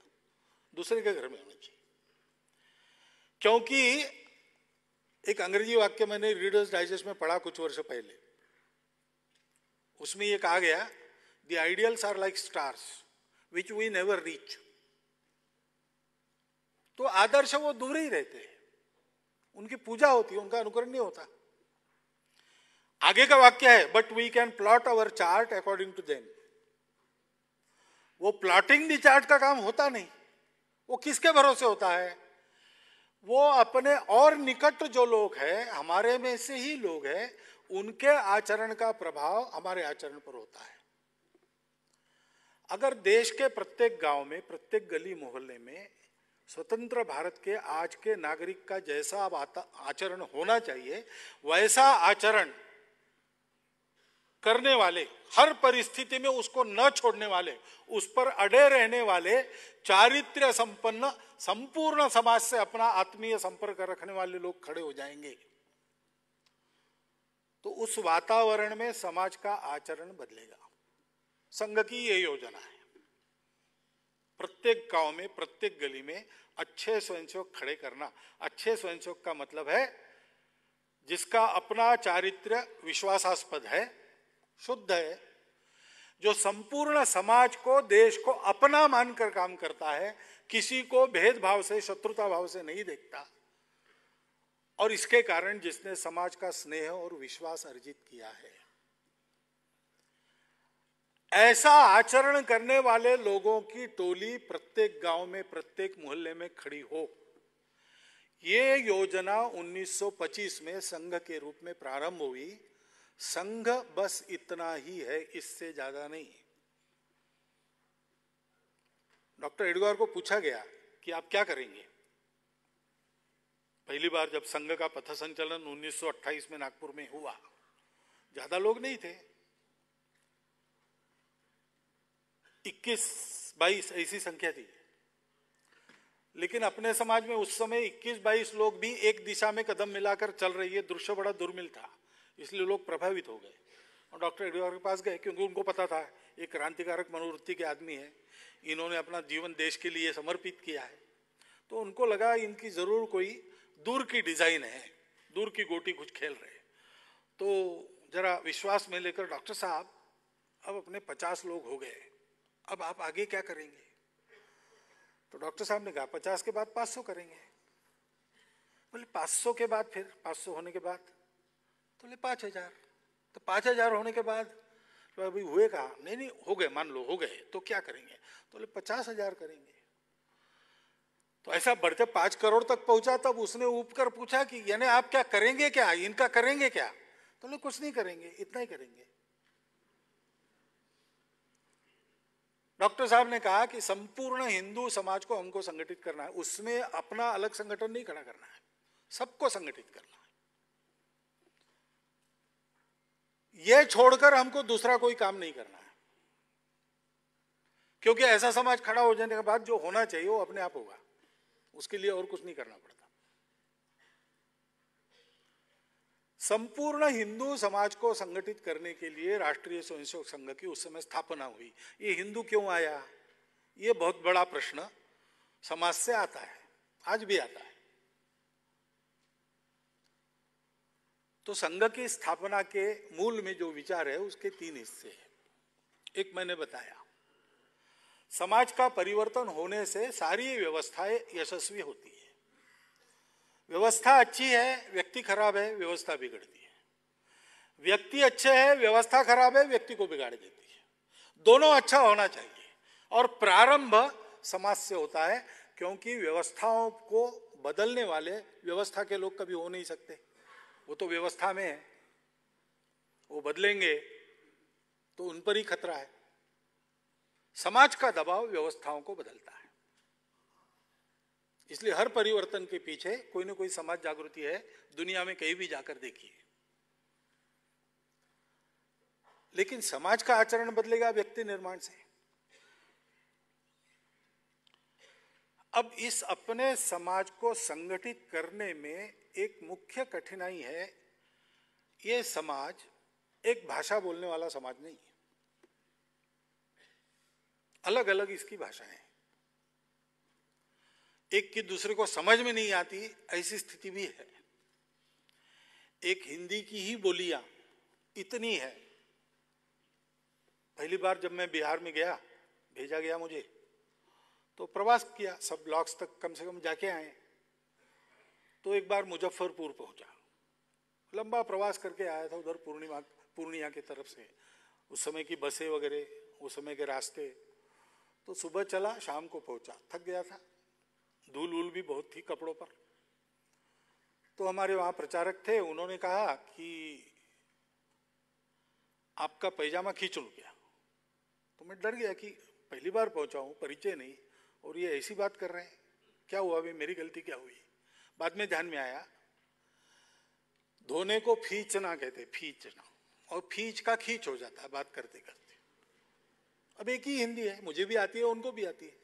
दूसरे के घर में होनी चाहिए। क्योंकि एक अंग्रेजी वाक्य मैंने रीडर्स डाइजेस्ट में पढ़ा कुछ वर्ष पहले, उसमें ये कहा गया, the ideals are like stars which we never reach. तो आदर्श वो दूर ही रहते हैं, उनकी पूजा होती है, उनका अनुकरण नहीं होता। आगे का वाक्य है, but we can plot our chart according to them. वो प्लॉटिंग दी चार्ट का काम होता नहीं, वो किसके भरोसे होता है? वो अपने और निकट जो लोग हैं, हमारे में से ही लोग हैं, उनके आचरण का प्रभाव हमारे आचरण पर होता है। अगर देश के प्रत्येक गांव में, प्रत्येक गली मोहल्ले में स्वतंत्र भारत के आज के नागरिक का जैसा आचरण होना चाहिए, वैसा आचरण करने वाले, हर परिस्थिति में उसको न छोड़ने वाले, उस पर अड़े रहने वाले, चारित्र्य संपन्न संपूर्ण समाज से अपना आत्मीय संपर्क रखने वाले लोग खड़े हो जाएंगे, तो उस वातावरण में समाज का आचरण बदलेगा। संघ की ये योजना है, प्रत्येक गांव में, प्रत्येक गली में अच्छे स्वयंसेवक खड़े करना। अच्छे स्वयंसेवक का मतलब है जिसका अपना चारित्र्य विश्वासास्पद है, शुद्ध है, जो संपूर्ण समाज को, देश को अपना मानकर काम करता है, किसी को भेदभाव से, शत्रुता भाव से नहीं देखता, और इसके कारण जिसने समाज का स्नेह और विश्वास अर्जित किया है। ऐसा आचरण करने वाले लोगों की टोली प्रत्येक गांव में, प्रत्येक मोहल्ले में खड़ी हो। ये योजना 1925 में संघ के रूप में प्रारंभ हुई। संघ बस इतना ही है, इससे ज्यादा नहीं। डॉक्टर एडगर को पूछा गया कि आप क्या करेंगे। पहली बार जब संघ का पथ संचलन 1928 में नागपुर में हुआ, ज्यादा लोग नहीं थे, 21-22 ऐसी संख्या थी। लेकिन अपने समाज में उस समय 21-22 लोग भी एक दिशा में कदम मिलाकर चल रही है, दृश्य बड़ा दुर्मिल था, इसलिए लोग प्रभावित हो गए और डॉक्टर एडगर के पास गए, क्योंकि उनको पता था ये क्रांतिकारक मनोवृत्ति के आदमी है, इन्होंने अपना जीवन देश के लिए समर्पित किया है। तो उनको लगा इनकी जरूर कोई दूर की डिजाइन है, दूर की गोटी कुछ खेल रहे। तो जरा विश्वास में लेकर, डॉक्टर साहब अब अपने 50 लोग हो गए, अब आप आगे क्या करेंगे? तो डॉक्टर साहब ने कहा 50 के बाद 500 करेंगे। बोले 500 के बाद फिर 500 होने के बाद? तो बोले 5000। तो 5000 होने के बाद तो अभी हुए कहा? नहीं हो गए, मान लो हो गए, तो क्या करेंगे? तो बोले 50,000 करेंगे। तो ऐसा बढ़ते 5 करोड़ तक पहुंचा। तब उसने ऊब कर पूछा कि यानी आप क्या करेंगे, क्या इनका करेंगे क्या? तो बोले कुछ नहीं करेंगे, इतना ही करेंगे। डॉक्टर साहब ने कहा कि संपूर्ण हिंदू समाज को हमको संगठित करना है, उसमें अपना अलग संगठन नहीं खड़ा करना है, सबको संगठित करना है। यह छोड़कर हमको दूसरा कोई काम नहीं करना है, क्योंकि ऐसा समाज खड़ा हो जाने के बाद जो होना चाहिए वो अपने आप होगा, उसके लिए और कुछ नहीं करना पड़ता। संपूर्ण हिंदू समाज को संगठित करने के लिए राष्ट्रीय स्वयंसेवक संघ की उस समय स्थापना हुई। ये हिंदू क्यों आया, ये बहुत बड़ा प्रश्न समाज से आता है, आज भी आता है। तो संघ की स्थापना के मूल में जो विचार है उसके 3 हिस्से हैं। एक मैंने बताया, समाज का परिवर्तन होने से सारी व्यवस्थाएं यशस्वी होती है। व्यवस्था अच्छी है, व्यक्ति खराब है, व्यवस्था बिगड़ती है। व्यक्ति अच्छे है, व्यवस्था खराब है, व्यक्ति को बिगाड़ देती है। दोनों अच्छा होना चाहिए, और प्रारंभ समाज से होता है, क्योंकि व्यवस्थाओं को बदलने वाले व्यवस्था के लोग कभी हो नहीं सकते, वो तो व्यवस्था में है, वो बदलेंगे तो उन पर ही खतरा है। समाज का दबाव व्यवस्थाओं को बदलता है, इसलिए हर परिवर्तन के पीछे कोई ना कोई समाज जागृति है, दुनिया में कहीं भी जाकर देखिए। लेकिन समाज का आचरण बदलेगा व्यक्ति निर्माण से। अब इस अपने समाज को संगठित करने में एक मुख्य कठिनाई है, ये समाज एक भाषा बोलने वाला समाज नहीं है, अलग अलग इसकी भाषाएं हैं, एक की दूसरे को समझ में नहीं आती, ऐसी स्थिति भी है। एक हिंदी की ही बोलियां इतनी है। पहली बार जब मैं बिहार में गया, भेजा गया मुझे, तो प्रवास किया, सब ब्लॉक्स तक कम से कम जाके आए। तो एक बार मुजफ्फरपुर पहुंचा, लंबा प्रवास करके आया था उधर पूर्णिया की तरफ से, उस समय की बसें वगैरह, उस समय के रास्ते। तो सुबह चला, शाम को पहुंचा, थक गया था, धूल वूल भी बहुत थी कपड़ों पर। तो हमारे वहां प्रचारक थे, उन्होंने कहा कि आपका पैजामा खींच लूं क्या? तो मैं डर गया कि पहली बार पहुंचा हूं, परिचय नहीं, और ये ऐसी बात कर रहे हैं, क्या हुआ अभी, मेरी गलती क्या हुई? बाद में ध्यान में आया, धोने को फींचना कहते, फींचना, और फींच का खींच हो जाता है बात करते करते। अब एक ही हिंदी है, मुझे भी आती है, उनको भी आती है।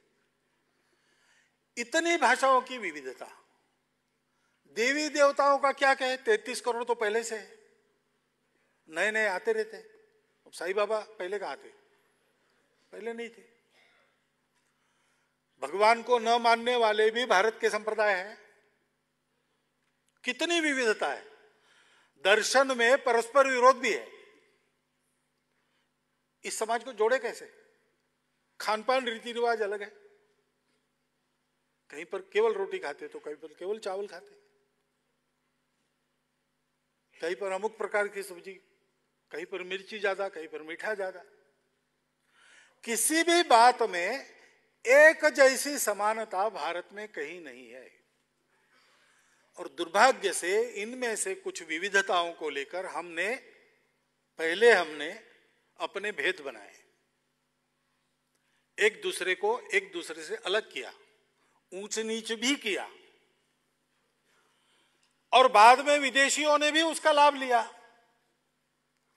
इतनी भाषाओं की विविधता। देवी देवताओं का क्या कहे, 33 करोड़ तो पहले से है, नए नए आते रहते। अब साईं बाबा पहले कहाँ थे? पहले नहीं थे। भगवान को न मानने वाले भी भारत के संप्रदाय हैं। कितनी विविधता है। दर्शन में परस्पर विरोध भी है। इस समाज को जोड़े कैसे? खान पान रीति रिवाज अलग है, कहीं पर केवल रोटी खाते तो कहीं पर केवल चावल खाते, कहीं पर अमुक प्रकार की सब्जी, कहीं पर मिर्ची ज्यादा, कहीं पर मीठा ज्यादा। किसी भी बात में एक जैसी समानता भारत में कहीं नहीं है। और दुर्भाग्य से इनमें से कुछ विविधताओं को लेकर हमने अपने भेद बनाए, एक दूसरे को एक दूसरे से अलग किया, ऊंच नीच भी किया, और बाद में विदेशियों ने भी उसका लाभ लिया,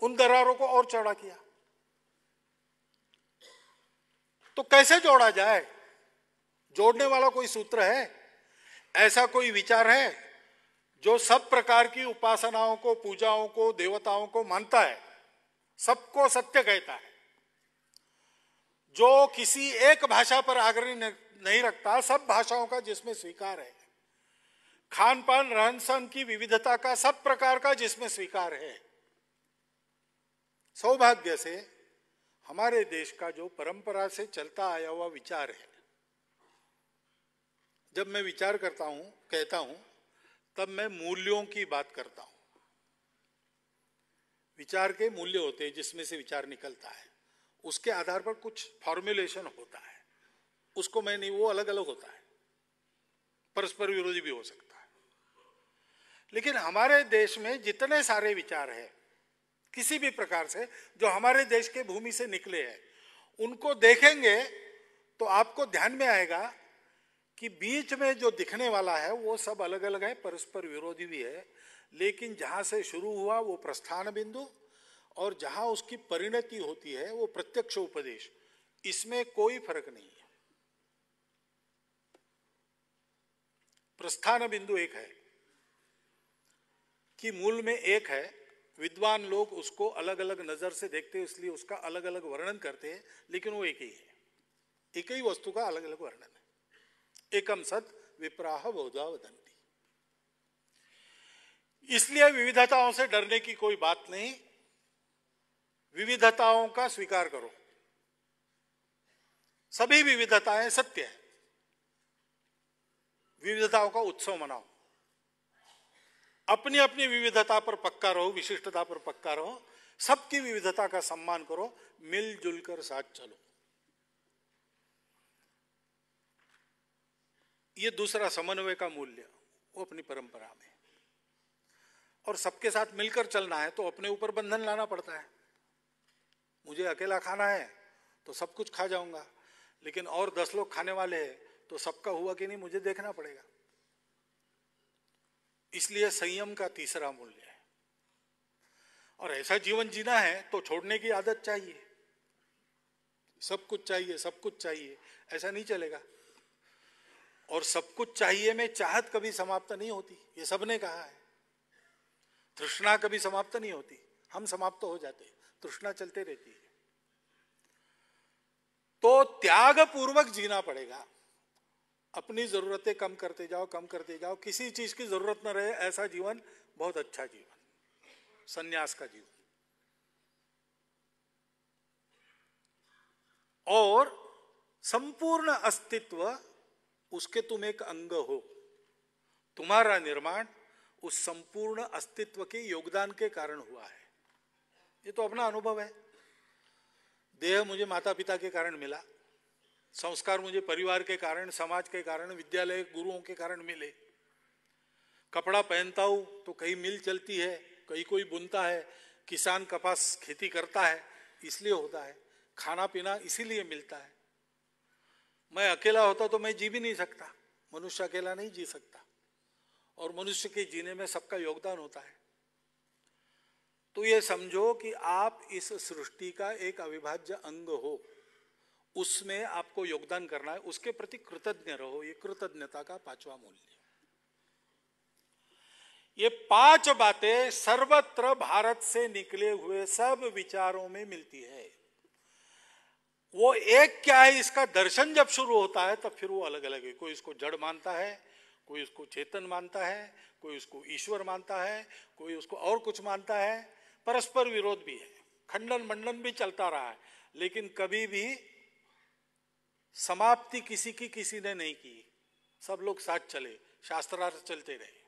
उन दरारों को और चौड़ा किया। तो कैसे जोड़ा जाए? जोड़ने वाला कोई सूत्र है? ऐसा कोई विचार है जो सब प्रकार की उपासनाओं को, पूजाओं को, देवताओं को मानता है, सबको सत्य कहता है, जो किसी एक भाषा पर आग्रह नहीं रखता, सब भाषाओं का जिसमें स्वीकार है, खान पान रहन सहन की विविधता का सब प्रकार का जिसमें स्वीकार है? सौभाग्य से हमारे देश का जो परंपरा से चलता आया हुआ विचार है, जब मैं विचार करता हूं, कहता हूं, तब मैं मूल्यों की बात करता हूं। विचार के मूल्य होते हैं जिसमें से विचार निकलता है, उसके आधार पर कुछ फॉर्मुलेशन होता है, उसको मैं नहीं, वो अलग अलग होता है, परस्पर विरोधी भी हो सकता है। लेकिन हमारे देश में जितने सारे विचार हैं किसी भी प्रकार से जो हमारे देश के भूमि से निकले हैं, उनको देखेंगे तो आपको ध्यान में आएगा कि बीच में जो दिखने वाला है वो सब अलग अलग है, परस्पर विरोधी भी है, लेकिन जहां से शुरू हुआ वो प्रस्थान बिंदु और जहां उसकी परिणति होती है वो प्रत्यक्ष उपदेश, इसमें कोई फर्क नहीं है। प्रस्थान बिंदु एक है कि मूल में एक है, विद्वान लोग उसको अलग अलग नजर से देखते हैं, इसलिए उसका अलग अलग वर्णन करते हैं, लेकिन वो एक ही है, एक ही वस्तु का अलग अलग वर्णन है। एकम सत विप्राह बहुधा वदन्ति। इसलिए विविधताओं से डरने की कोई बात नहीं, विविधताओं का स्वीकार करो, सभी विविधताएं सत्य है, विविधताओं का उत्सव मनाओ, अपनी अपनी विविधता पर पक्का रहो, विशिष्टता पर पक्का रहो, सबकी विविधता का सम्मान करो, मिलजुल कर साथ चलो। ये दूसरा समन्वय का मूल्य, वो अपनी परंपरा में। और सबके साथ मिलकर चलना है तो अपने ऊपर बंधन लाना पड़ता है। मुझे अकेला खाना है तो सब कुछ खा जाऊंगा, लेकिन और 10 लोग खाने वाले हैं तो सबका हुआ कि नहीं मुझे देखना पड़ेगा। इसलिए संयम का तीसरा मूल्य है। और ऐसा जीवन जीना है तो छोड़ने की आदत चाहिए। सब कुछ चाहिए, सब कुछ चाहिए, ऐसा नहीं चलेगा। और सब कुछ चाहिए में चाहत कभी समाप्त नहीं होती, ये सबने कहा है। तृष्णा कभी समाप्त नहीं होती, हम समाप्त हो जाते, तृष्णा चलते रहती है। तो त्याग पूर्वक जीना पड़ेगा। अपनी जरूरतें कम करते जाओ, कम करते जाओ, किसी चीज की जरूरत न रहे, ऐसा जीवन बहुत अच्छा जीवन, संन्यास का जीवन। और संपूर्ण अस्तित्व उसके तुम एक अंग हो। तुम्हारा निर्माण उस संपूर्ण अस्तित्व के योगदान के कारण हुआ है। ये तो अपना अनुभव है। देह मुझे माता पिता के कारण मिला, संस्कार मुझे परिवार के कारण, समाज के कारण, विद्यालय गुरुओं के कारण मिले। कपड़ा पहनता हूं तो कहीं मिल चलती है, कहीं कोई बुनता है, किसान कपास खेती करता है, इसलिए होता है। खाना पीना इसीलिए मिलता है। मैं अकेला होता तो मैं जी भी नहीं सकता, मनुष्य अकेला नहीं जी सकता। और मनुष्य के जीने में सबका योगदान होता है। तो ये समझो कि आप इस सृष्टि का एक अविभाज्य अंग हो, उसमें आपको योगदान करना है, उसके प्रति कृतज्ञ रहो। ये कृतज्ञता का पांचवा मूल्य। ये 5 बातें सर्वत्र भारत से निकले हुए सब विचारों में मिलती है। वो एक क्या है, इसका दर्शन जब शुरू होता है तब फिर वो अलग अलग है। कोई इसको जड़ मानता है, कोई उसको चेतन मानता है, कोई उसको ईश्वर मानता है, कोई उसको और कुछ मानता है। परस्पर विरोध भी है, खंडन मंडन भी चलता रहा है, लेकिन कभी भी समाप्ति किसी की किसी ने नहीं की। सब लोग साथ चले, शास्त्रार्थ चलते रहे।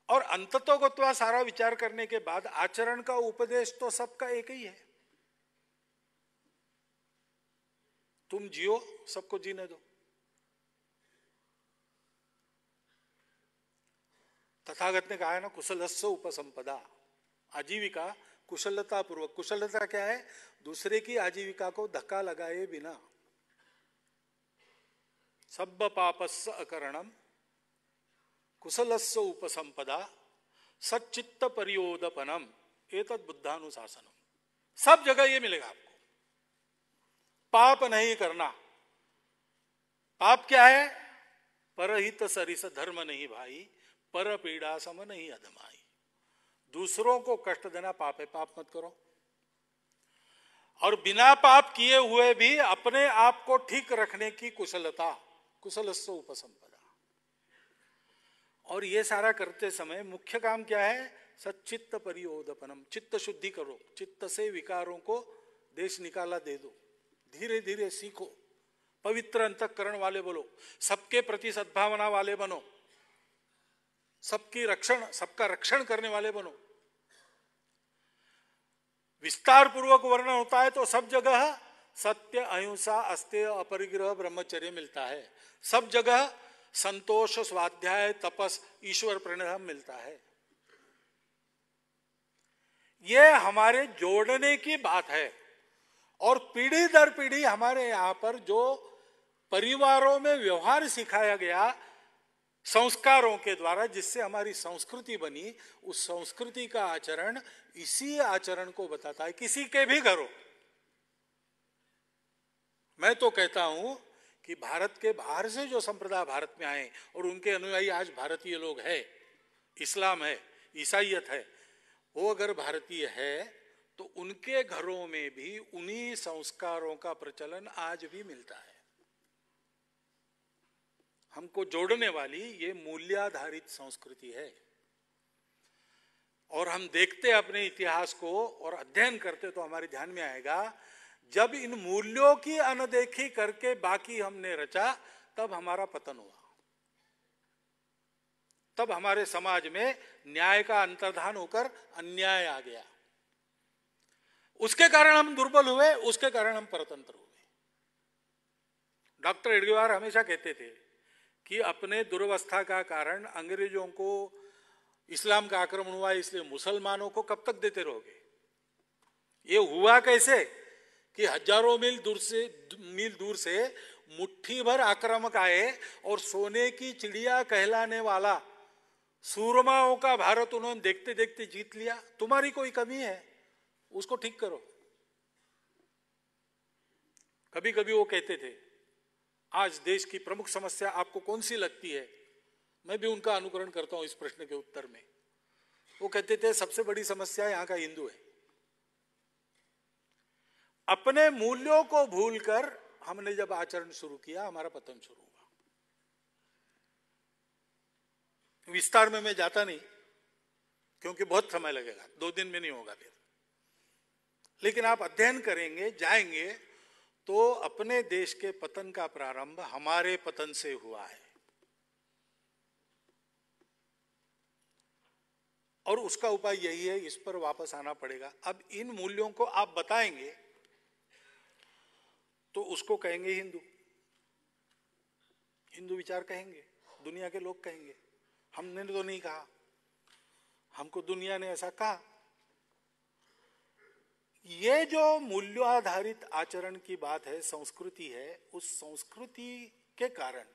और अंततोगत्वा सारा विचार करने के बाद आचरण का उपदेश तो सबका एक ही है। तुम जियो, सबको जीने दो। तथागत ने कहा है ना, कुशलस्य उपसंपदा, आजीविका कुशलता पूर्वक। कुशलता क्या है? दूसरे की आजीविका को धक्का लगाए बिना। सब्ब पापस्य अकरणम कुशलस्य उपसंपदा सच्चित्त परियोदपनम एतद् बुद्धानुशासनम। सब जगह ये मिलेगा आपको। पाप नहीं करना। पाप क्या है? परहित सरिस धर्म नहीं भाई, पर पीड़ा सम नहीं अधमाई। दूसरों को कष्ट देना पाप है, पाप मत करो। और बिना पाप किए हुए भी अपने आप को ठीक रखने की कुशलता, कुशलस्य उपसंपदा। और ये सारा करते समय मुख्य काम क्या है? सच्चित्त परियोदपनम। चित्त शुद्धि करो, चित्त से विकारों को देश निकाला दे दो। धीरे धीरे सीखो, पवित्र अंतःकरण वाले बनो, सबके प्रति सद्भावना वाले बनो, सबका रक्षण करने वाले बनो। विस्तार पूर्वक वर्णन होता है तो सब जगह सत्य, अहिंसा, अस्तेय, अपरिग्रह, ब्रह्मचर्य मिलता है। सब जगह संतोष, स्वाध्याय, तपस, ईश्वर प्रणय मिलता है। यह हमारे जोड़ने की बात है। और पीढ़ी दर पीढ़ी हमारे यहां पर जो परिवारों में व्यवहार सिखाया गया संस्कारों के द्वारा, जिससे हमारी संस्कृति बनी, उस संस्कृति का आचरण इसी आचरण को बताता है। किसी के भी घरों, मैं तो कहता हूं कि भारत के बाहर से जो संप्रदाय भारत में आए और उनके अनुयायी आज भारतीय लोग हैं, इस्लाम है, ईसाईयत है, वो अगर भारतीय है तो उनके घरों में भी उन्हीं संस्कारों का प्रचलन आज भी मिलता है। हमको जोड़ने वाली ये मूल्याधारित संस्कृति है। और हम देखते अपने इतिहास को और अध्ययन करते तो हमारे ध्यान में आएगा, जब इन मूल्यों की अनदेखी करके बाकी हमने रचा, तब हमारा पतन हुआ। तब हमारे समाज में न्याय का अंतर्धान होकर अन्याय आ गया। उसके कारण हम दुर्बल हुए, उसके कारण हम परतंत्र हुए। डॉक्टर एडगवार हमेशा कहते थे कि अपने दुर्वस्था का कारण अंग्रेजों को इस्लाम का आक्रमण हुआ, इसलिए मुसलमानों को कब तक देते रहोगे? ये हुआ कैसे कि हजारों मील दूर से मुट्ठी भर आक्रामक आए और सोने की चिड़िया कहलाने वाला सूरमाओं का भारत उन्होंने देखते देखते जीत लिया। तुम्हारी कोई कमी है उसको ठीक करो। कभी कभी वो कहते थे, आज देश की प्रमुख समस्या आपको कौन सी लगती है? मैं भी उनका अनुकरण करता हूं इस प्रश्न के उत्तर में। वो कहते थे, सबसे बड़ी समस्या यहां का हिंदू है। अपने मूल्यों को भूलकर हमने जब आचरण शुरू किया, हमारा पतन शुरू हुआ। विस्तार में मैं जाता नहीं क्योंकि बहुत समय लगेगा, 2 दिन में नहीं होगा फिर। लेकिन आप अध्ययन करेंगे, जाएंगे, तो अपने देश के पतन का प्रारंभ हमारे पतन से हुआ है और उसका उपाय यही है, इस पर वापस आना पड़ेगा। अब इन मूल्यों को आप बताएंगे तो उसको कहेंगे हिंदू, हिंदू विचार कहेंगे, दुनिया के लोग कहेंगे। हमने तो नहीं कहा, हमको दुनिया ने ऐसा कहा। ये जो मूल्याधारित आचरण की बात है, संस्कृति है, उस संस्कृति के कारण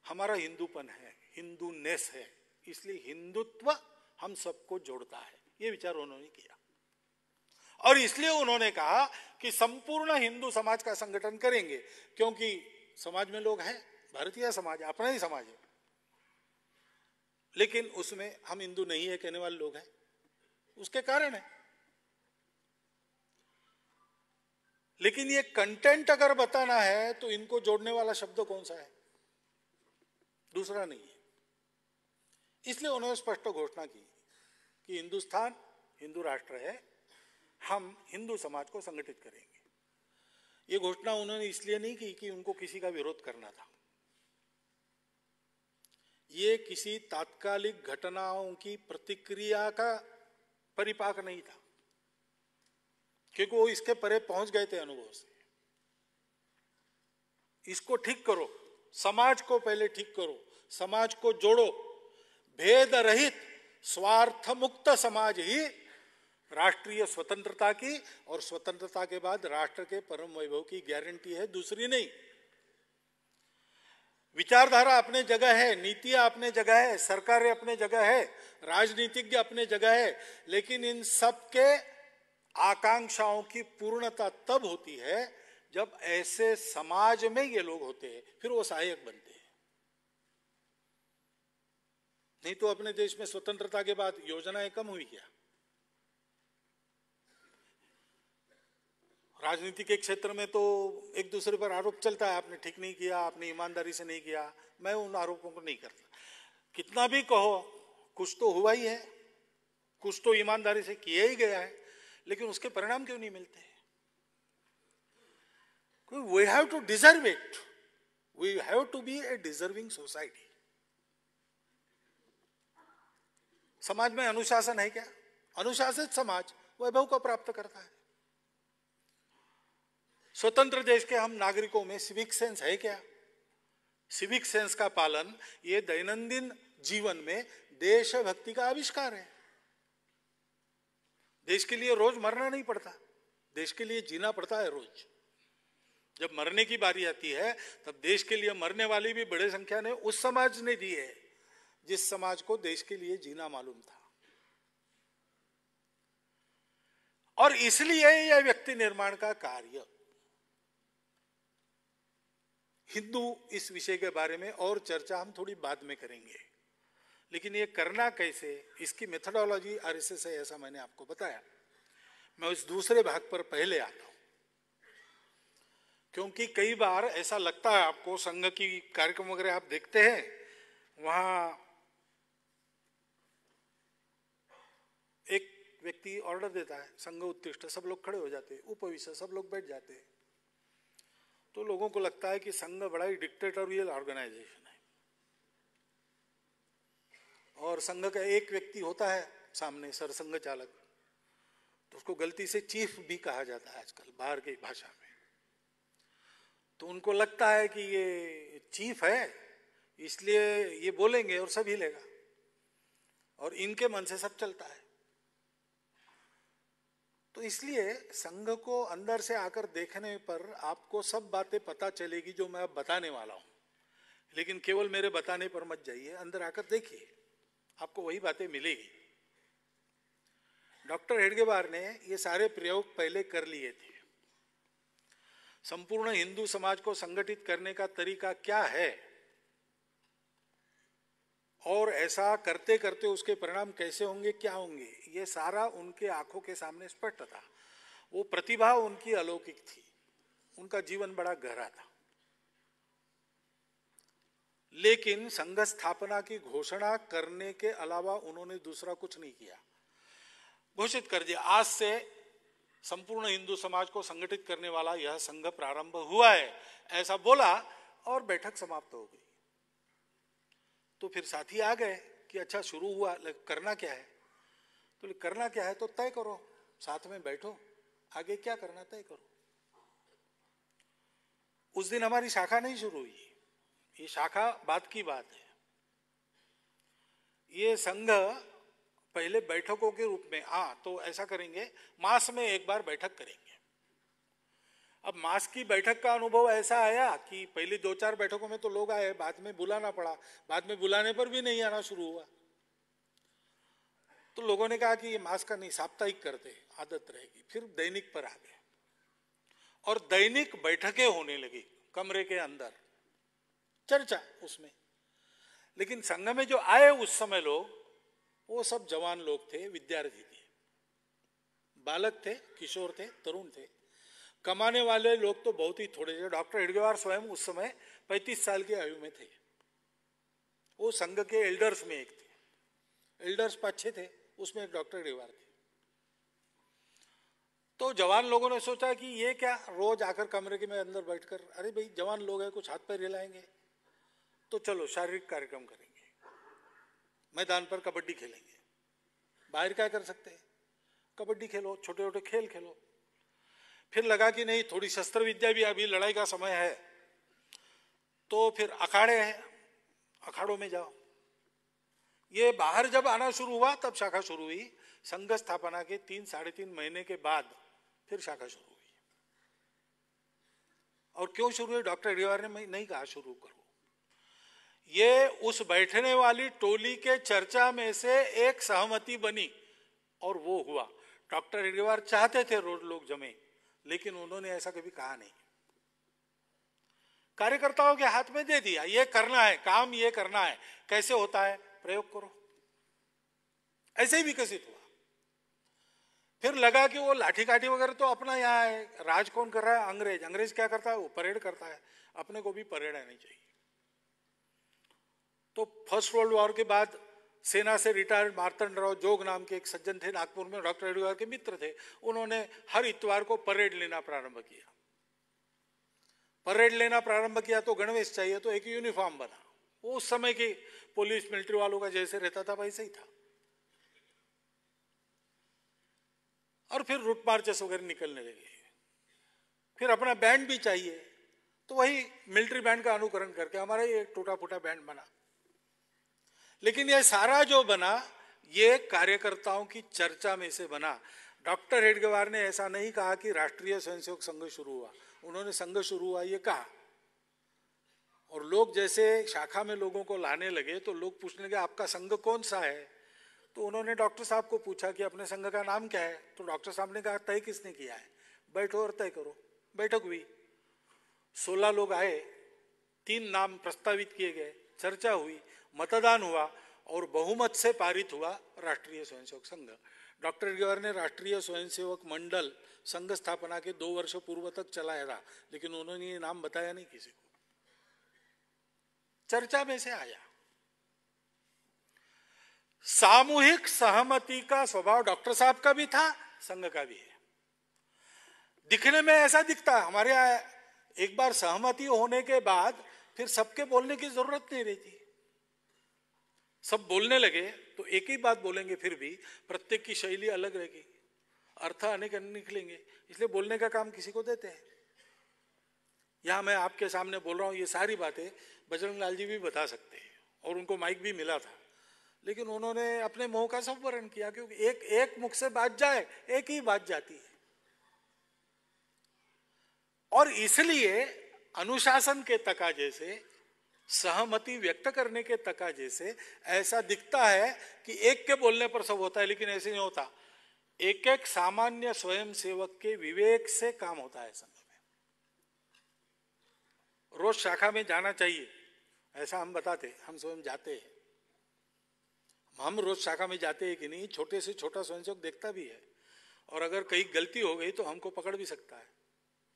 हमारा हिंदूपन है, हिंदूनेस है। इसलिए हिंदुत्व हम सबको जोड़ता है, ये विचार उन्होंने किया। और इसलिए उन्होंने कहा कि संपूर्ण हिंदू समाज का संगठन करेंगे, क्योंकि समाज में लोग हैं, भारतीय समाज अपना ही समाज है, लेकिन उसमें हम हिंदू नहीं है कहने वाले लोग हैं, उसके कारण है। लेकिन ये कंटेंट अगर बताना है तो इनको जोड़ने वाला शब्द कौन सा है? दूसरा नहीं है। इसलिए उन्होंने स्पष्ट घोषणा की कि हिंदुस्तान हिंदू राष्ट्र है, हम हिंदू समाज को संगठित करेंगे। ये घोषणा उन्होंने इसलिए नहीं की कि उनको किसी का विरोध करना था। ये किसी तात्कालिक घटनाओं की प्रतिक्रिया का परिपाक नहीं था, क्योंकि वो इसके परे पहुंच गए थे अनुभव से। इसको ठीक करो, समाज को पहले ठीक करो, समाज को जोड़ो। भेद रहित स्वार्थ मुक्त समाज ही राष्ट्रीय स्वतंत्रता की और स्वतंत्रता के बाद राष्ट्र के परम वैभव की गारंटी है, दूसरी नहीं। विचारधारा अपने जगह है, नीतियां अपने जगह है, सरकारें अपने जगह है, राजनीतिज्ञ अपने जगह है, लेकिन इन सब के आकांक्षाओं की पूर्णता तब होती है जब ऐसे समाज में ये लोग होते हैं, फिर वो सहायक बनते हैं। नहीं तो अपने देश में स्वतंत्रता के बाद योजनाएं कम हुई क्या? राजनीति के क्षेत्र में तो एक दूसरे पर आरोप चलता है, आपने ठीक नहीं किया, आपने ईमानदारी से नहीं किया। मैं उन आरोपों को नहीं करता। कितना भी कहो, कुछ तो हुआ ही है, कुछ तो ईमानदारी से किया ही गया है, लेकिन उसके परिणाम क्यों नहीं मिलते? We have to deserve it. We have to be a deserving society. समाज में अनुशासन है क्या? अनुशासित समाज वैभव को प्राप्त करता है। स्वतंत्र देश के हम नागरिकों में सिविक सेंस है क्या? सिविक सेंस का पालन ये दैनंदिन जीवन में देशभक्ति का आविष्कार है। देश के लिए रोज मरना नहीं पड़ता, देश के लिए जीना पड़ता है रोज। जब मरने की बारी आती है तब देश के लिए मरने वाली भी बड़े संख्या ने उस समाज ने दी है जिस समाज को देश के लिए जीना मालूम था। और इसलिए यह व्यक्ति निर्माण का कार्य, हिंदू इस विषय के बारे में और चर्चा हम थोड़ी बाद में करेंगे, लेकिन ये करना कैसे, इसकी मेथोडोलॉजी आरएसएस है, ऐसा मैंने आपको बताया। मैं उस दूसरे भाग पर पहले आता हूं, क्योंकि कई बार ऐसा लगता है आपको, संघ की कार्यक्रम वगैरह आप देखते हैं, वहां एक व्यक्ति ऑर्डर देता है, संघ उत्तिष्ठ, सब लोग खड़े हो जाते हैं, उपविष्ट, सब लोग बैठ जाते हैं। तो लोगों को लगता है कि संघ बड़ा ही डिक्टेटोरियल ऑर्गेनाइजेशन है, और संघ का एक व्यक्ति होता है सामने, सरसंघ चालक, तो उसको गलती से चीफ भी कहा जाता है आजकल बाहर की भाषा में। तो उनको लगता है कि ये चीफ है, इसलिए ये बोलेंगे और सब हिलेगा, और इनके मन से सब चलता है। तो तो इसलिए संघ को अंदर से आकर देखने पर आपको सब बातें पता चलेगी जो मैं अब बताने वाला हूं, लेकिन केवल मेरे बताने पर मत जाइए, अंदर आकर देखिए, आपको वही बातें मिलेगी। डॉक्टर हेडगेवार ने ये सारे प्रयोग पहले कर लिए थे। संपूर्ण हिंदू समाज को संगठित करने का तरीका क्या है और ऐसा करते करते उसके परिणाम कैसे होंगे, क्या होंगे, ये सारा उनके आंखों के सामने स्पष्ट था। वो प्रतिभा उनकी अलौकिक थी, उनका जीवन बड़ा गहरा था। लेकिन संघ स्थापना की घोषणा करने के अलावा उन्होंने दूसरा कुछ नहीं किया। घोषित कर दिया आज से संपूर्ण हिंदू समाज को संगठित करने वाला यह संघ प्रारंभ हुआ है, ऐसा बोला और बैठक समाप्त हो गई। तो फिर साथी आ गए कि अच्छा शुरू हुआ, करना क्या है? तो करना क्या है तो तय करो, साथ में बैठो, आगे क्या करना तय करो। उस दिन हमारी शाखा नहीं शुरू हुई, ये शाखा बाद की बात है। ये संघ पहले बैठकों के रूप में, तो ऐसा करेंगे, मास में एक बार बैठक करेंगे। अब मास की बैठक का अनुभव ऐसा आया कि पहली 2-4 बैठकों में तो लोग आए, बाद में बुलाना पड़ा, बाद में बुलाने पर भी नहीं आना शुरू हुआ। तो लोगों ने कहा कि ये मास का नहीं, साप्ताहिक करते, आदत रहेगी। फिर दैनिक पर आ गए और दैनिक बैठकें होने लगी कमरे के अंदर, चर्चा उसमें। लेकिन संघ में जो आए उस समय लोग, वो सब जवान लोग थे, विद्यार्थी थे, बालक थे, किशोर थे, तरुण थे। कमाने वाले लोग तो बहुत ही थोड़े थे। डॉक्टर हेडगेवार स्वयं उस समय 35 साल की आयु में थे। वो संघ के एल्डर्स में एक थे, एल्डर्स 5-6 थे, उसमें एक डॉक्टर हेडगेवार थे। तो जवान लोगों ने सोचा कि ये क्या, रोज आकर कमरे के में अंदर बैठकर, अरे भाई जवान लोग हैं, कुछ हाथ पैर हिलाएंगे, तो चलो शारीरिक कार्यक्रम करेंगे, मैदान पर कबड्डी खेलेंगे। बाहर क्या कर सकते हैं, कबड्डी खेलो, छोटे छोटे खेल खेलो। फिर लगा कि नहीं, थोड़ी शस्त्र विद्या भी, अभी लड़ाई का समय है, तो फिर अखाड़े हैं, अखाड़ों में जाओ। ये बाहर जब आना शुरू हुआ तब शाखा शुरू हुई। संघ स्थापना के 3-3.5 महीने के बाद फिर शाखा शुरू हुई। और क्यों शुरू हुई? डॉक्टर हेडगेवार ने नहीं कहा शुरू करो, ये उस बैठने वाली टोली के चर्चा में से एक सहमति बनी और वो हुआ। डॉक्टर हेडगेवार चाहते थे रोज लोग जमे, लेकिन उन्होंने ऐसा कभी कहा नहीं। कार्यकर्ताओं के हाथ में दे दिया, ये करना है काम, ये करना है, कैसे होता है प्रयोग करो। ऐसे ही विकसित हुआ। फिर लगा कि वो लाठी काठी वगैरह तो अपना यहाँ है, राज कौन कर रहा है? अंग्रेज। अंग्रेज क्या करता है? वो परेड करता है, अपने को भी परेड आनी चाहिए। तो फर्स्ट वर्ल्ड वॉर के बाद सेना से रिटायर्ड मार्तंडराव जोग नाम के एक सज्जन थे नागपुर में, डॉक्टर हेडगेवार के मित्र थे। उन्होंने हर इतवार को परेड लेना प्रारंभ किया। परेड लेना प्रारंभ किया तो गणवेश चाहिए, तो एक यूनिफॉर्म बना। वो उस समय की पुलिस मिलिट्री वालों का जैसे रहता था वैसे ही था। और फिर रूट मार्चेस वगैरह निकलने लगे। फिर अपना बैंड भी चाहिए, तो वही मिलिट्री बैंड का अनुकरण करके हमारा ये टूटा फूटा बैंड बना। लेकिन ये सारा जो बना, ये कार्यकर्ताओं की चर्चा में से बना। डॉक्टर हेडगेवार ने ऐसा नहीं कहा कि राष्ट्रीय स्वयंसेवक संघ शुरू हुआ, उन्होंने संघ शुरू हुआ ये कहा। और लोग जैसे शाखा में लोगों को लाने लगे तो लोग पूछने लगे आपका संघ कौन सा है? तो उन्होंने डॉक्टर साहब को पूछा कि अपने संघ का नाम क्या है? तो डॉक्टर साहब ने कहा तय किसने किया है? बैठो और तय करो। बैठक हुई, 16 लोग आए, 3 नाम प्रस्तावित किए गए, चर्चा हुई, मतदान हुआ और बहुमत से पारित हुआ राष्ट्रीय स्वयंसेवक संघ। डॉक्टर हेडगेवार ने राष्ट्रीय स्वयंसेवक मंडल संघ स्थापना के 2 वर्ष पूर्व तक चलाया था, लेकिन उन्होंने ये नाम बताया नहीं किसी को, चर्चा में से आया। सामूहिक सहमति का स्वभाव डॉक्टर साहब का भी था, संघ का भी है। दिखने में ऐसा दिखता है, हमारे यहाँ एक बार सहमति होने के बाद फिर सबके बोलने की जरूरत नहीं रहती। सब बोलने लगे तो एक ही बात बोलेंगे, फिर भी प्रत्येक की शैली अलग रहेगी, अर्थ अनेक निकलेंगे, इसलिए बोलने का काम किसी को देते हैं। यहां मैं आपके सामने बोल रहा हूं, ये सारी बातें बजरंग लाल जी भी बता सकते हैं और उनको माइक भी मिला था, लेकिन उन्होंने अपने मुंह का संवरण किया, क्योंकि एक मुख से बात जाए, एक ही बात जाती है। और इसलिए अनुशासन के तकाजे से, सहमति व्यक्त करने के तकाजे से ऐसा दिखता है कि एक के बोलने पर सब होता है, लेकिन ऐसे नहीं होता। एक एक सामान्य स्वयंसेवक के विवेक से काम होता है संघ में। रोज शाखा में जाना चाहिए ऐसा हम बताते, हम स्वयं जाते हैं। हम रोज शाखा में जाते हैं कि नहीं, छोटे से छोटा स्वयंसेवक देखता भी है, और अगर कहीं गलती हो गई तो हमको पकड़ भी सकता है।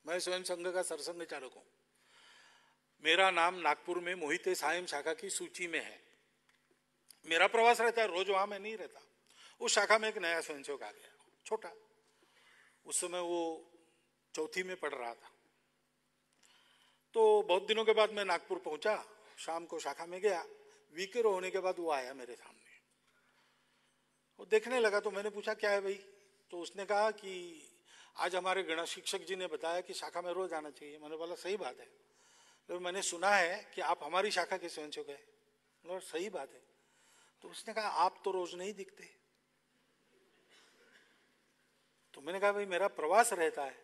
मैं स्वयं संघ का सरसंघ चालक हूं। मेरा नाम नागपुर में मोहिते सायम शाखा की सूची में है। मेरा प्रवास रहता है, रोज वहां मैं नहीं रहता। उस शाखा में एक नया स्वयंसेवक आ गया, छोटा, उस समय वो चौथी में पढ़ रहा था। तो बहुत दिनों के बाद मैं नागपुर पहुंचा, शाम को शाखा में गया, वीकेर होने के बाद वो आया मेरे सामने। वो देखने लगा तो मैंने पूछा क्या है भाई? तो उसने कहा कि आज हमारे गणित शिक्षक जी ने बताया कि शाखा में रोज आना चाहिए। मैंने बोला सही बात है, तो मैंने सुना है कि आप हमारी शाखा के स्वयंसेवक है। बोला सही बात है। तो उसने कहा आप तो रोज नहीं दिखते। तो मैंने कहा भाई मेरा प्रवास रहता है,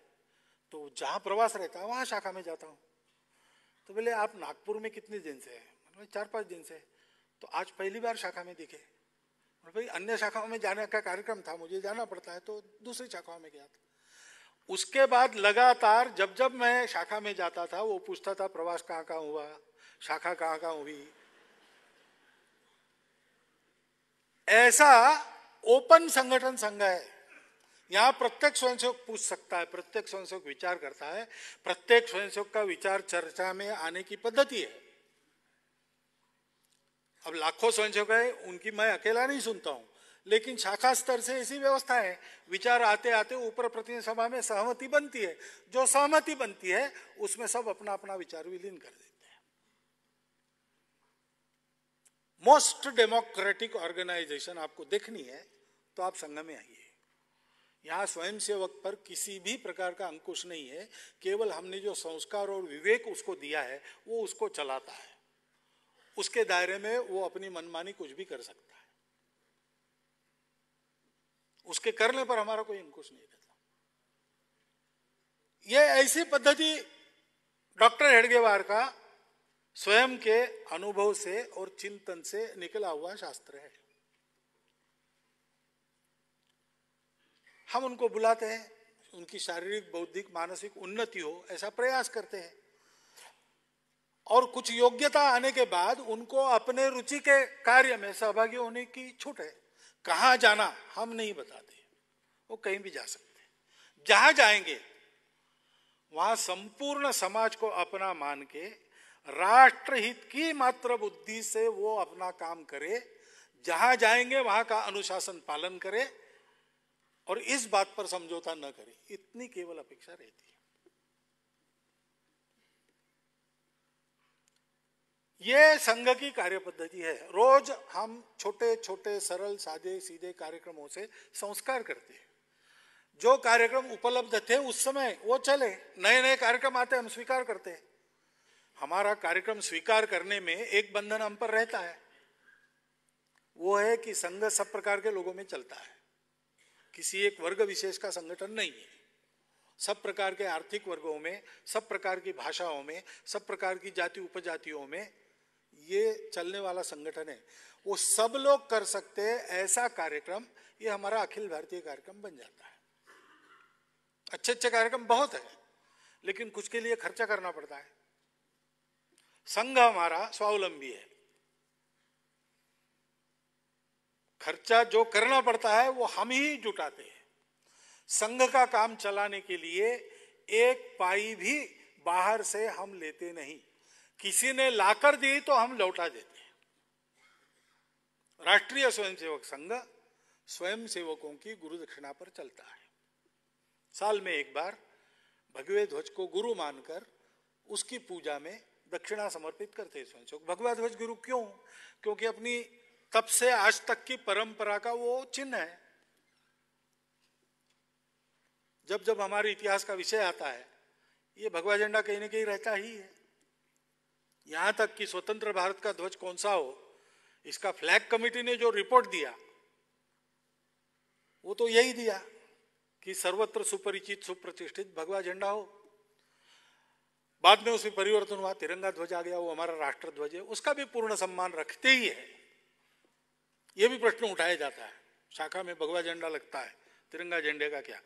तो जहां प्रवास रहता है वहां शाखा में जाता हूं। तो बोले आप नागपुर में कितने दिन से है? मतलब 4-5 दिन से। तो आज पहली बार शाखा में दिखे। भाई अन्य शाखाओं में जाने का कार्यक्रम था, मुझे जाना पड़ता है, तो दूसरी शाखाओं में गया था। उसके बाद लगातार जब जब मैं शाखा में जाता था वो पूछता था प्रवास कहाँ कहाँ हुआ, शाखा कहाँ कहाँ हुई। ऐसा ओपन संगठन संघ है, यहां प्रत्येक स्वयंसेवक पूछ सकता है, प्रत्येक स्वयंसेवक विचार करता है, प्रत्येक स्वयंसेवक का विचार चर्चा में आने की पद्धति है। अब लाखों स्वयंसेवक है, उनकी मैं अकेला नहीं सुनता हूं, लेकिन शाखा स्तर से ऐसी व्यवस्था है, विचार आते आते ऊपर प्रतिनिधि सभा में सहमति बनती है। जो सहमति बनती है उसमें सब अपना अपना विचार विलीन कर देते हैं। मोस्ट डेमोक्रेटिक ऑर्गेनाइजेशन आपको देखनी है तो आप संघ में आइए। यहां स्वयंसेवक पर किसी भी प्रकार का अंकुश नहीं है, केवल हमने जो संस्कार और विवेक उसको दिया है वो उसको चलाता है। उसके दायरे में वो अपनी मनमानी कुछ भी कर सकता है, उसके करने पर हमारा कोई अंकुश नहीं रहता। ये ऐसी पद्धति डॉक्टर हेडगेवार का स्वयं के अनुभव से और चिंतन से निकला हुआ शास्त्र है। हम उनको बुलाते हैं, उनकी शारीरिक बौद्धिक मानसिक उन्नति हो ऐसा प्रयास करते हैं, और कुछ योग्यता आने के बाद उनको अपने रुचि के कार्य में सहभागी होने की छूट है। कहां जाना हम नहीं बताते, वो कहीं भी जा सकते हैं। जहां जाएंगे वहां संपूर्ण समाज को अपना मान के राष्ट्रहित की मात्र बुद्धि से वो अपना काम करे। जहां जाएंगे वहां का अनुशासन पालन करे और इस बात पर समझौता न करे, इतनी केवल अपेक्षा रहती है। ये संघ की कार्य पद्धति है। रोज हम छोटे छोटे सरल सादे सीधे कार्यक्रमों से संस्कार करते हैं। जो कार्यक्रम उपलब्ध थे उस समय वो चले, नए नए कार्यक्रम आते हम स्वीकार करते हैं। हमारा कार्यक्रम स्वीकार करने में एक बंधन हम पर रहता है, वो है कि संघ सब प्रकार के लोगों में चलता है, किसी एक वर्ग विशेष का संगठन नहीं है। सब प्रकार के आर्थिक वर्गों में, सब प्रकार की भाषाओं में, सब प्रकार की जाति उपजातियों में ये चलने वाला संगठन है। वो सब लोग कर सकते हैं ऐसा कार्यक्रम, ये हमारा अखिल भारतीय कार्यक्रम बन जाता है। अच्छे अच्छे कार्यक्रम बहुत है, लेकिन कुछ के लिए खर्चा करना पड़ता है। संघ हमारा स्वावलंबी है, खर्चा जो करना पड़ता है वो हम ही जुटाते हैं। संघ का काम चलाने के लिए एक पाई भी बाहर से हम लेते नहीं, किसी ने लाकर दी तो हम लौटा देते हैं। राष्ट्रीय स्वयंसेवक संघ स्वयंसेवकों की गुरु दक्षिणा पर चलता है। साल में एक बार भगवे ध्वज को गुरु मानकर उसकी पूजा में दक्षिणा समर्पित करते हैं स्वयंसेवक। भगवा ध्वज गुरु क्यों? क्योंकि अपनी तब से आज तक की परंपरा का वो चिन्ह है। जब जब हमारे इतिहास का विषय आता है ये भगवा झंडा कहीं ना कहीं रहता ही है। यहां तक कि स्वतंत्र भारत का ध्वज कौन सा हो, इसका फ्लैग कमेटी ने जो रिपोर्ट दिया वो तो यही दिया कि सर्वत्र सुपरिचित सुप्रतिष्ठित भगवा झंडा हो। बाद में उसमें परिवर्तन हुआ, तिरंगा ध्वज आ गया, वो हमारा राष्ट्र ध्वज है, उसका भी पूर्ण सम्मान रखते ही है। ये भी प्रश्न उठाया जाता है, शाखा में भगवा झंडा लगता है, तिरंगा झंडे का क्या?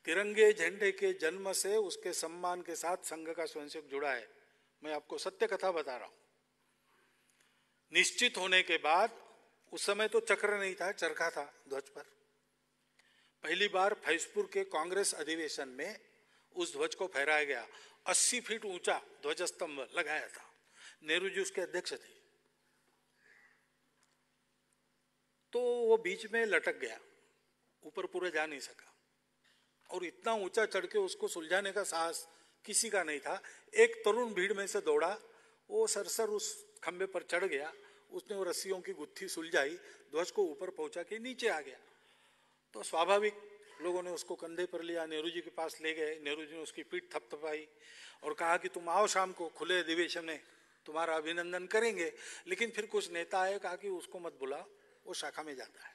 तिरंगे झंडे के जन्म से उसके सम्मान के साथ संघ का स्वयंसेवक जुड़ा है। मैं आपको सत्य कथा बता रहा हूं। निश्चित होने के बाद, उस समय तो चक्र नहीं था, चरखा था ध्वज पर। पहली बार फैजपुर के कांग्रेस अधिवेशन में उस ध्वज को फहराया गया। 80 फीट ऊंचा ध्वजस्तंभ लगाया था, नेहरू जी उसके अध्यक्ष थे। तो वो बीच में लटक गया, ऊपर पूरे जा नहीं सका, और इतना ऊंचा चढ़ के उसको सुलझाने का साहस किसी का नहीं था। एक तरुण भीड़ में से दौड़ा, वो सरसर उस खंबे पर चढ़ गया, उसने वो रस्सियों की गुत्थी सुलझाई, ध्वज को ऊपर पहुंचा के नीचे आ गया। तो स्वाभाविक लोगों ने उसको कंधे पर लिया, नेहरू जी के पास ले गए। नेहरू जी ने उसकी पीठ थपथपाई और कहा कि तुम आओ शाम को खुले अधिवेशन में, तुम्हारा अभिनंदन करेंगे। लेकिन फिर कुछ नेता आए, कहा कि उसको मत बुला, वो शाखा में जाता है।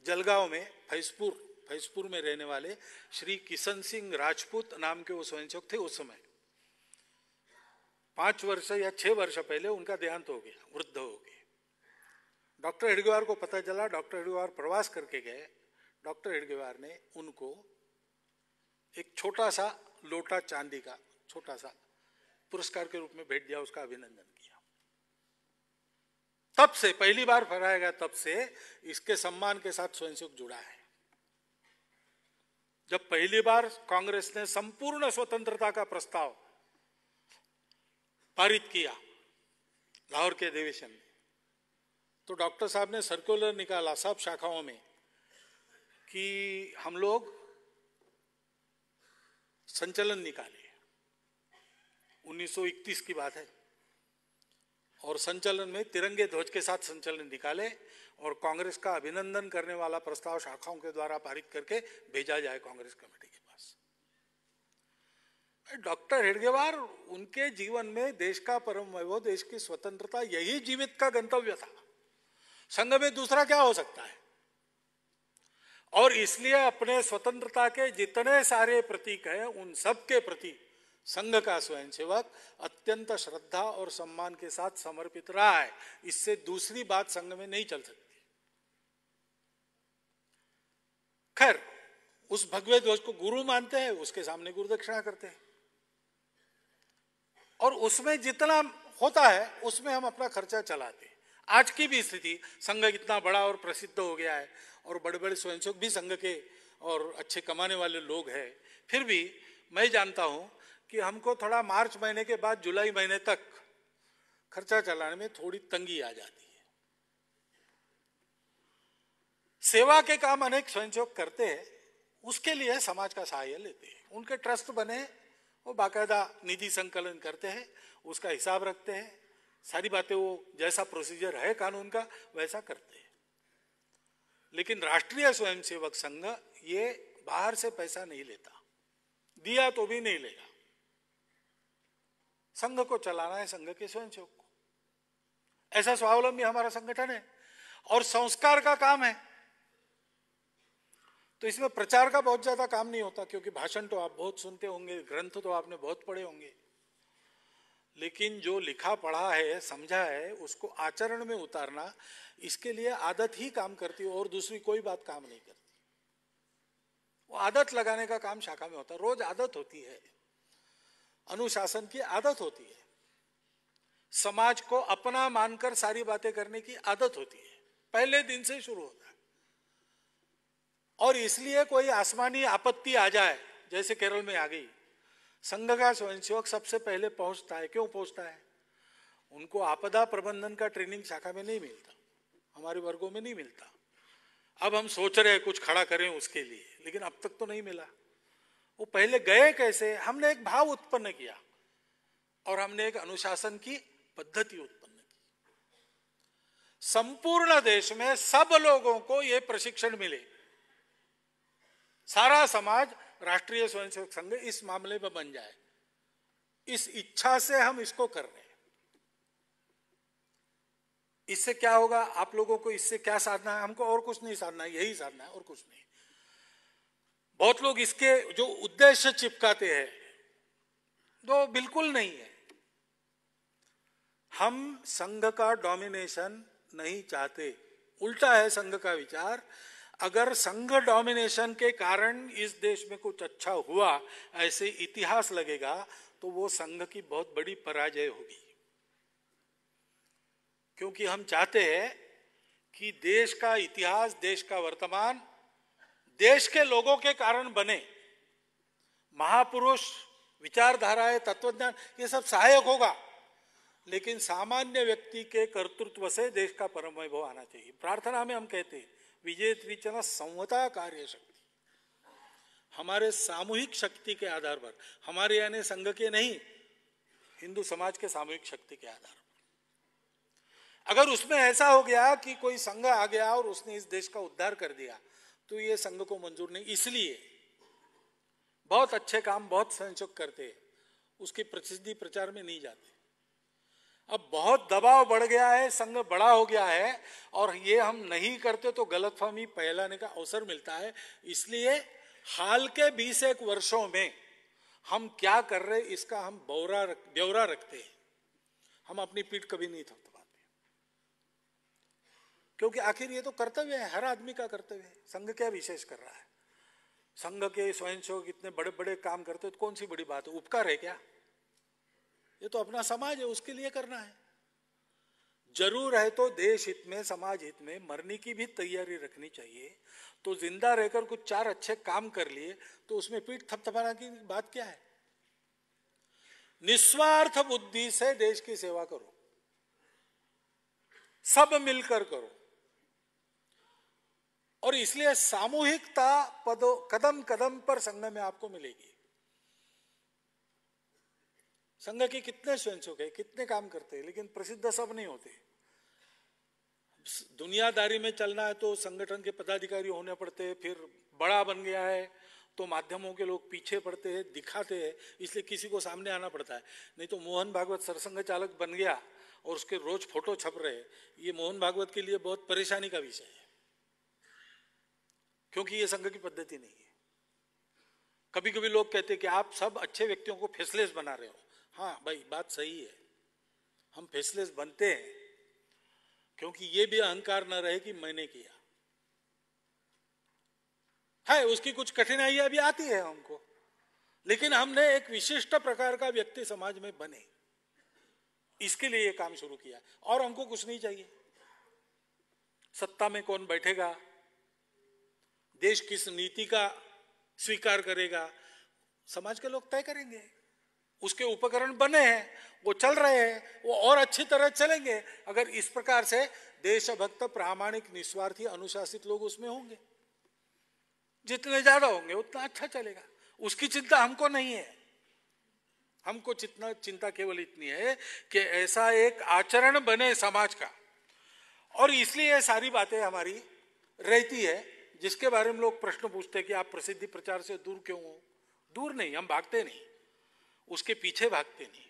जलगांव में फैजपुर में रहने वाले श्री किशन सिंह राजपूत नाम के वो स्वयंसेवक थे। उस समय 5 वर्ष या 6 वर्ष पहले उनका देहांत हो गया, वृद्ध हो गए। डॉक्टर हेडगेवार को पता चला, डॉक्टर हेडगेवार प्रवास करके गए। डॉक्टर हेडगेवार ने उनको एक छोटा सा लोटा चांदी का, छोटा सा पुरस्कार के रूप में भेंट दिया, उसका अभिनंदन किया। तब से, पहली बार फहराया गया तब से इसके सम्मान के साथ स्वयंसेवक जुड़ा है। जब पहली बार कांग्रेस ने संपूर्ण स्वतंत्रता का प्रस्ताव पारित किया लाहौर के अधिवेशन में, तो डॉक्टर साहब ने सर्कुलर निकाला सब शाखाओं में कि हम लोग संचलन निकाले। 1931 की बात है, और संचलन में तिरंगे ध्वज के साथ संचलन निकाले और कांग्रेस का अभिनंदन करने वाला प्रस्ताव शाखाओं के द्वारा पारित करके भेजा जाए कांग्रेस कमेटी के पास। डॉक्टर हेडगेवार, उनके जीवन में देश का परम वैभव, देश की स्वतंत्रता, यही जीवित का गंतव्य था। संघ में दूसरा क्या हो सकता है? और इसलिए अपने स्वतंत्रता के जितने सारे प्रतीक हैं, उन सब के प्रति संघ का स्वयंसेवक अत्यंत श्रद्धा और सम्मान के साथ समर्पित रहा है। इससे दूसरी बात संघ में नहीं चल सकती। खैर, उस भगवे ध्वज को गुरु मानते हैं, उसके सामने गुरु दक्षिणा करते हैं, और उसमें जितना होता है उसमें हम अपना खर्चा चलाते हैं। आज की भी स्थिति, संघ इतना बड़ा और प्रसिद्ध हो गया है, और बड़े बड़े स्वयंसेवक भी संघ के और अच्छे कमाने वाले लोग हैं। फिर भी मैं जानता हूं कि हमको थोड़ा मार्च महीने के बाद जुलाई महीने तक खर्चा चलाने में थोड़ी तंगी आ जाती है। सेवा के काम अनेक स्वयंसेवक करते हैं, उसके लिए समाज का सहायता लेते हैं। उनके ट्रस्ट बने, वो बाकायदा निधि संकलन करते हैं, उसका हिसाब रखते हैं, सारी बातें वो जैसा प्रोसीजर है कानून का वैसा करते हैं। लेकिन राष्ट्रीय स्वयंसेवक संघ ये बाहर से पैसा नहीं लेता, दिया तो भी नहीं लेगा। संघ को चलाना है संघ के स्वयंसेवक को, ऐसा स्वावलंबी हमारा संगठन है, और संस्कार का काम है। तो इसमें प्रचार का बहुत ज्यादा काम नहीं होता, क्योंकि भाषण तो आप बहुत सुनते होंगे, ग्रंथ तो आपने बहुत पढ़े होंगे, लेकिन जो लिखा पढ़ा है, समझा है, उसको आचरण में उतारना, इसके लिए आदत ही काम करती है, और दूसरी कोई बात काम नहीं करती। वो आदत लगाने का काम शाखा में होता है। रोज आदत होती है, अनुशासन की आदत होती है, समाज को अपना मानकर सारी बातें करने की आदत होती है, पहले दिन से शुरू होता है। और इसलिए कोई आसमानी आपत्ति आ जाए, जैसे केरल में आ गई, संघ का स्वयंसेवक सबसे पहले पहुंचता है। क्यों पहुंचता है? उनको आपदा प्रबंधन का ट्रेनिंग शाखा में नहीं मिलता, हमारे वर्गों में नहीं मिलता। अब हम सोच रहे हैं कुछ खड़ा करें उसके लिए, लेकिन अब तक तो नहीं मिला। वो पहले गए कैसे? हमने एक भाव उत्पन्न किया और हमने एक अनुशासन की पद्धति उत्पन्न की। संपूर्ण देश में सब लोगों को यह प्रशिक्षण मिले, सारा समाज राष्ट्रीय स्वयंसेवक संघ इस मामले में बन जाए, इस इच्छा से हम इसको कर रहे हैं। इससे क्या होगा? आप लोगों को इससे क्या साधना है? हमको और कुछ नहीं साधना है, यही साधना है और कुछ नहीं। बहुत लोग इसके जो उद्देश्य चिपकाते हैं, तो बिल्कुल नहीं है। हम संघ का डोमिनेशन नहीं चाहते, उल्टा है संघ का विचार। अगर संघ डोमिनेशन के कारण इस देश में कुछ अच्छा हुआ ऐसे इतिहास लगेगा तो वो संघ की बहुत बड़ी पराजय होगी। क्योंकि हम चाहते हैं कि देश का इतिहास, देश का वर्तमान देश के लोगों के कारण बने। महापुरुष, विचारधाराएं, तत्वज्ञान ये सब सहायक होगा, लेकिन सामान्य व्यक्ति के कर्तृत्व से देश का परम वैभव आना चाहिए। प्रार्थना में हम कहते हैं विजेत्रिचन संवता कार्य शक्ति, हमारे सामूहिक शक्ति के आधार पर, हमारे यानी संघ के नहीं, हिंदू समाज के सामूहिक शक्ति के आधार पर। अगर उसमें ऐसा हो गया कि कोई संघ आ गया और उसने इस देश का उद्धार कर दिया तो ये संघ को मंजूर नहीं। इसलिए बहुत अच्छे काम बहुत संशोधन करते, उसकी प्रसिद्धि प्रचार में नहीं जाते। अब बहुत दबाव बढ़ गया है, संघ बड़ा हो गया है और ये हम नहीं करते तो गलतफहमी फैलाने का अवसर मिलता है। इसलिए हाल के 20 वर्षों में हम क्या कर रहे इसका हम ब्यौरा रखते हैं। हम अपनी पीठ कभी नहीं थपथपाते, क्योंकि आखिर ये तो कर्तव्य है, हर आदमी का कर्तव्य है। संघ क्या विशेष कर रहा है? संघ के स्वयंसेवक इतने बड़े बड़े काम करते तो कौन सी बड़ी बात है? उपकार है क्या? ये तो अपना समाज है, उसके लिए करना है। जरूर है तो देश हित में, समाज हित में मरने की भी तैयारी रखनी चाहिए। तो जिंदा रहकर कुछ 4 अच्छे काम कर लिए तो उसमें पीठ थपथपाने की बात क्या है? निस्वार्थ बुद्धि से देश की सेवा करो, सब मिलकर करो। और इसलिए सामूहिकता कदम कदम पर संघ में आपको मिलेगी। संघ के कितने स्वयंसेवक है, कितने काम करते हैं, लेकिन प्रसिद्ध सब नहीं होते। दुनियादारी में चलना है तो संगठन के पदाधिकारी होने पड़ते हैं, फिर बड़ा बन गया है तो माध्यमों के लोग पीछे पड़ते हैं, दिखाते हैं, इसलिए किसी को सामने आना पड़ता है। नहीं तो मोहन भागवत सरसंघ चालक बन गया और उसके रोज फोटो छप रहे, ये मोहन भागवत के लिए बहुत परेशानी का विषय है, क्योंकि ये संघ की पद्धति नहीं है। कभी कभी लोग कहते हैं कि आप सब अच्छे व्यक्तियों को फेसलेस बना रहे हो। हाँ भाई, बात सही है, हम फेसलेस बनते हैं क्योंकि ये भी अहंकार न रहे कि मैंने किया है। उसकी कुछ कठिनाइयां भी आती है हमको, लेकिन हमने एक विशिष्ट प्रकार का व्यक्ति समाज में बने, इसके लिए ये काम शुरू किया। और हमको कुछ नहीं चाहिए। सत्ता में कौन बैठेगा, देश किस नीति का स्वीकार करेगा, समाज के लोग तय करेंगे। उसके उपकरण बने हैं, वो चल रहे हैं, वो और अच्छी तरह चलेंगे अगर इस प्रकार से देशभक्त, प्रामाणिक, निस्वार्थी, अनुशासित लोग उसमें होंगे। जितने ज्यादा होंगे उतना अच्छा चलेगा। उसकी चिंता हमको नहीं है। हमको चिंता केवल इतनी है कि ऐसा एक आचरण बने समाज का। और इसलिए ये सारी बातें हमारी रहती है, जिसके बारे में लोग प्रश्न पूछते हैं कि आप प्रसिद्धि प्रचार से दूर क्यों हो? दूर नहीं, हम भागते नहीं, उसके पीछे भागते नहीं।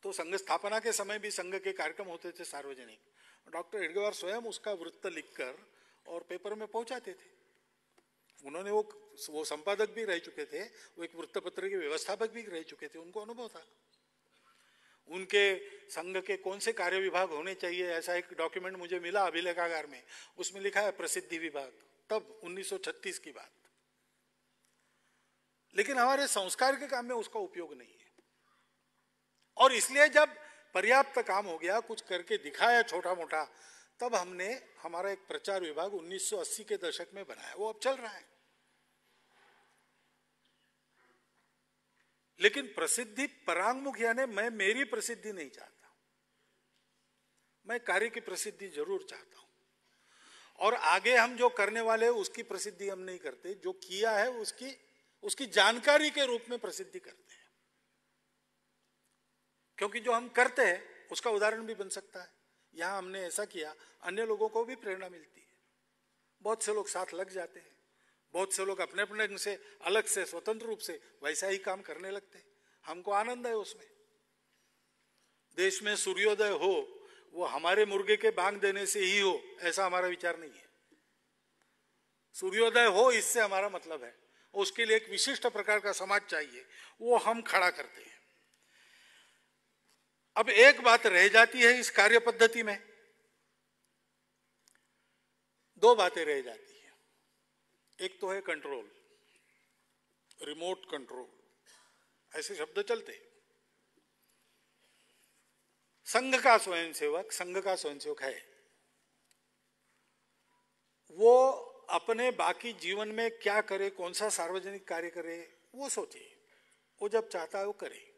तो संघ स्थापना के समय भी संघ के कार्यक्रम होते थे सार्वजनिक। डॉक्टर हेडगेवार स्वयं उसका वृत्त लिखकर और पेपर में पहुंचाते थे। उन्होंने वो संपादक भी रह चुके थे, वो एक वृत्तपत्र के व्यवस्थापक भी रह चुके थे, उनको अनुभव था। उनके संघ के कौन से कार्य विभाग होने चाहिए, ऐसा एक डॉक्यूमेंट मुझे मिला अभिलेखागार में, उसमें लिखा है प्रसिद्धि विभाग, तब 1936 की बात। लेकिन हमारे संस्कार के काम में उसका उपयोग नहीं है। और इसलिए जब पर्याप्त काम हो गया, कुछ करके दिखाया छोटा मोटा, तब हमने हमारा एक प्रचार विभाग 1980 के दशक में बनाया, वो अब चल रहा है। लेकिन प्रसिद्धि परांगमुख यानी मैं मेरी प्रसिद्धि नहीं चाहता, मैं कार्य की प्रसिद्धि जरूर चाहता हूं। और आगे हम जो करने वाले हैं उसकी प्रसिद्धि हम नहीं करते, जो किया है उसकी जानकारी के रूप में प्रसिद्धि करते हैं। क्योंकि जो हम करते हैं उसका उदाहरण भी बन सकता है। यहां हमने ऐसा किया, अन्य लोगों को भी प्रेरणा मिलती है। बहुत से लोग साथ लग जाते हैं, बहुत से लोग अपने अपने ढंग से अलग से स्वतंत्र रूप से वैसा ही काम करने लगते हैं। हमको आनंद है उसमें। देश में सूर्योदय हो वो हमारे मुर्गे के बांग देने से ही हो, ऐसा हमारा विचार नहीं है। सूर्योदय हो इससे हमारा मतलब है, उसके लिए एक विशिष्ट प्रकार का समाज चाहिए, वो हम खड़ा करते हैं। अब एक बात रह जाती है इस कार्य पद्धति में, दो बातें रह जाती है। एक तो है कंट्रोल, रिमोट कंट्रोल, ऐसे शब्द चलते हैं। संघ का स्वयंसेवक है, वो अपने बाकी जीवन में क्या करे, कौन सा सार्वजनिक कार्य करे, वो सोचे, वो जब चाहता है वो करे।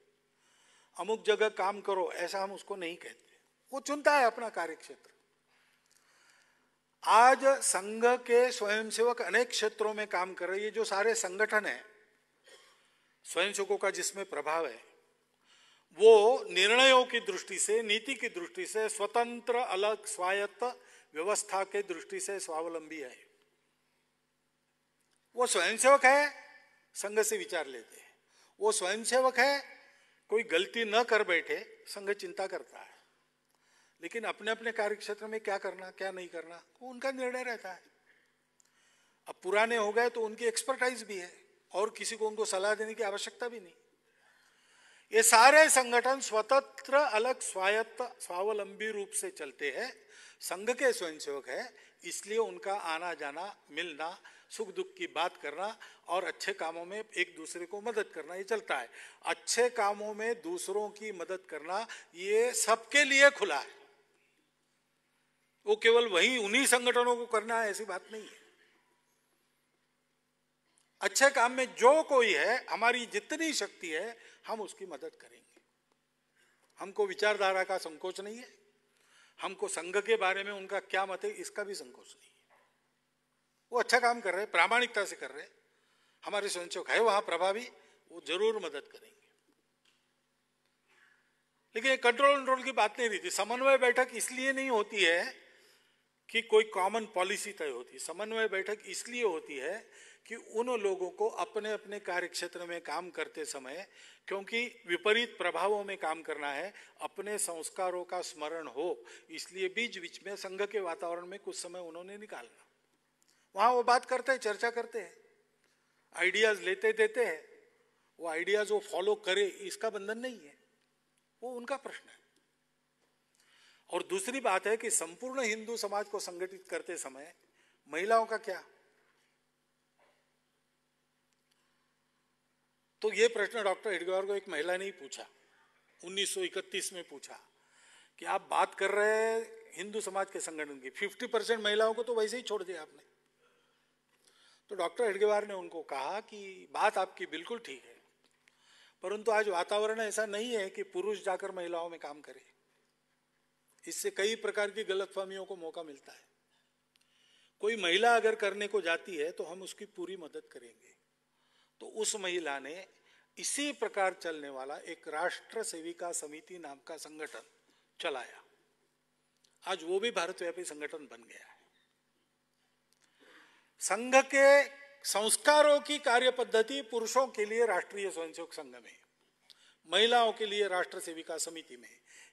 अमुक जगह काम करो ऐसा हम उसको नहीं कहते, वो चुनता है अपना कार्य क्षेत्र। आज संघ के स्वयंसेवक अनेक क्षेत्रों में काम कर रहे हैं। ये जो सारे संगठन है स्वयंसेवकों का जिसमें प्रभाव है, वो निर्णयों की दृष्टि से, नीति की दृष्टि से स्वतंत्र, अलग, स्वायत्त व्यवस्था के दृष्टि से स्वावलंबी है। वो स्वयंसेवक है, संघ से विचार लेते हैं। वो स्वयंसेवक है, कोई गलती न कर बैठे, संघ चिंता करता है, लेकिन अपने अपने कार्य क्षेत्र में क्या करना क्या नहीं करना वो उनका निर्णय रहता है। अब पुराने हो गए तो उनकी एक्सपर्टाइज भी है और किसी को उनको सलाह देने की आवश्यकता भी नहीं। ये सारे संगठन स्वतंत्र, अलग, स्वायत्त, स्वावलंबी रूप से चलते हैं। संघ के स्वयंसेवक है, इसलिए उनका आना जाना, मिलना, सुख दुख की बात करना और अच्छे कामों में एक दूसरे को मदद करना, ये चलता है। अच्छे कामों में दूसरों की मदद करना ये सबके लिए खुला है, वो केवल वही उन्हीं संगठनों को करना है ऐसी बात नहीं है। अच्छे काम में जो कोई है, हमारी जितनी शक्ति है हम उसकी मदद करेंगे। हमको विचारधारा का संकोच नहीं है, हमको संघ के बारे में उनका क्या मत है इसका भी संकोच नहीं है। वो अच्छा काम कर रहे हैं, प्रामाणिकता से कर रहे हैं, हमारे स्वयंसेवक है वहां प्रभावी, वो जरूर मदद करेंगे। लेकिन कंट्रोल की बात नहीं रही थी। समन्वय बैठक इसलिए नहीं होती है कि कोई कॉमन पॉलिसी तय होती। समन्वय बैठक इसलिए होती है कि उन लोगों को अपने अपने कार्यक्षेत्र में काम करते समय, क्योंकि विपरीत प्रभावों में काम करना है, अपने संस्कारों का स्मरण हो, इसलिए बीच बीच में संघ के वातावरण में कुछ समय उन्होंने निकालना। वहां वो बात करते हैं, चर्चा करते हैं, आइडियाज लेते देते हैं। वो आइडियाज वो फॉलो करे इसका बंधन नहीं है, वो उनका प्रश्न है। और दूसरी बात है कि संपूर्ण हिंदू समाज को संगठित करते समय महिलाओं का क्या? तो ये प्रश्न डॉक्टर हेडगेवार को एक महिला ने ही पूछा, 1931 में पूछा कि आप बात कर रहे हैं हिंदू समाज के संगठन की, 50% महिलाओं को तो वैसे ही छोड़ दिया आपने। तो डॉक्टर हेडगेवार ने उनको कहा कि बात आपकी बिल्कुल ठीक है, परंतु आज वातावरण ऐसा नहीं है कि पुरुष जाकर महिलाओं में काम करे। इससे कई प्रकार की गलतफहमियों को मौका मिलता है। कोई महिला अगर करने को जाती है तो हम उसकी पूरी मदद करेंगे। तो उस महिला ने इसी प्रकार चलने वाला एक राष्ट्र सेविका समिति नाम का संगठन चलाया। आज वो भी भारतव्यापी संगठन बन गया है। संघ के संस्कारों की कार्य पद्धति पुरुषों के लिए राष्ट्रीय स्वयंसेवक संघ में, महिलाओं के लिए राष्ट्र सेविका समिति में,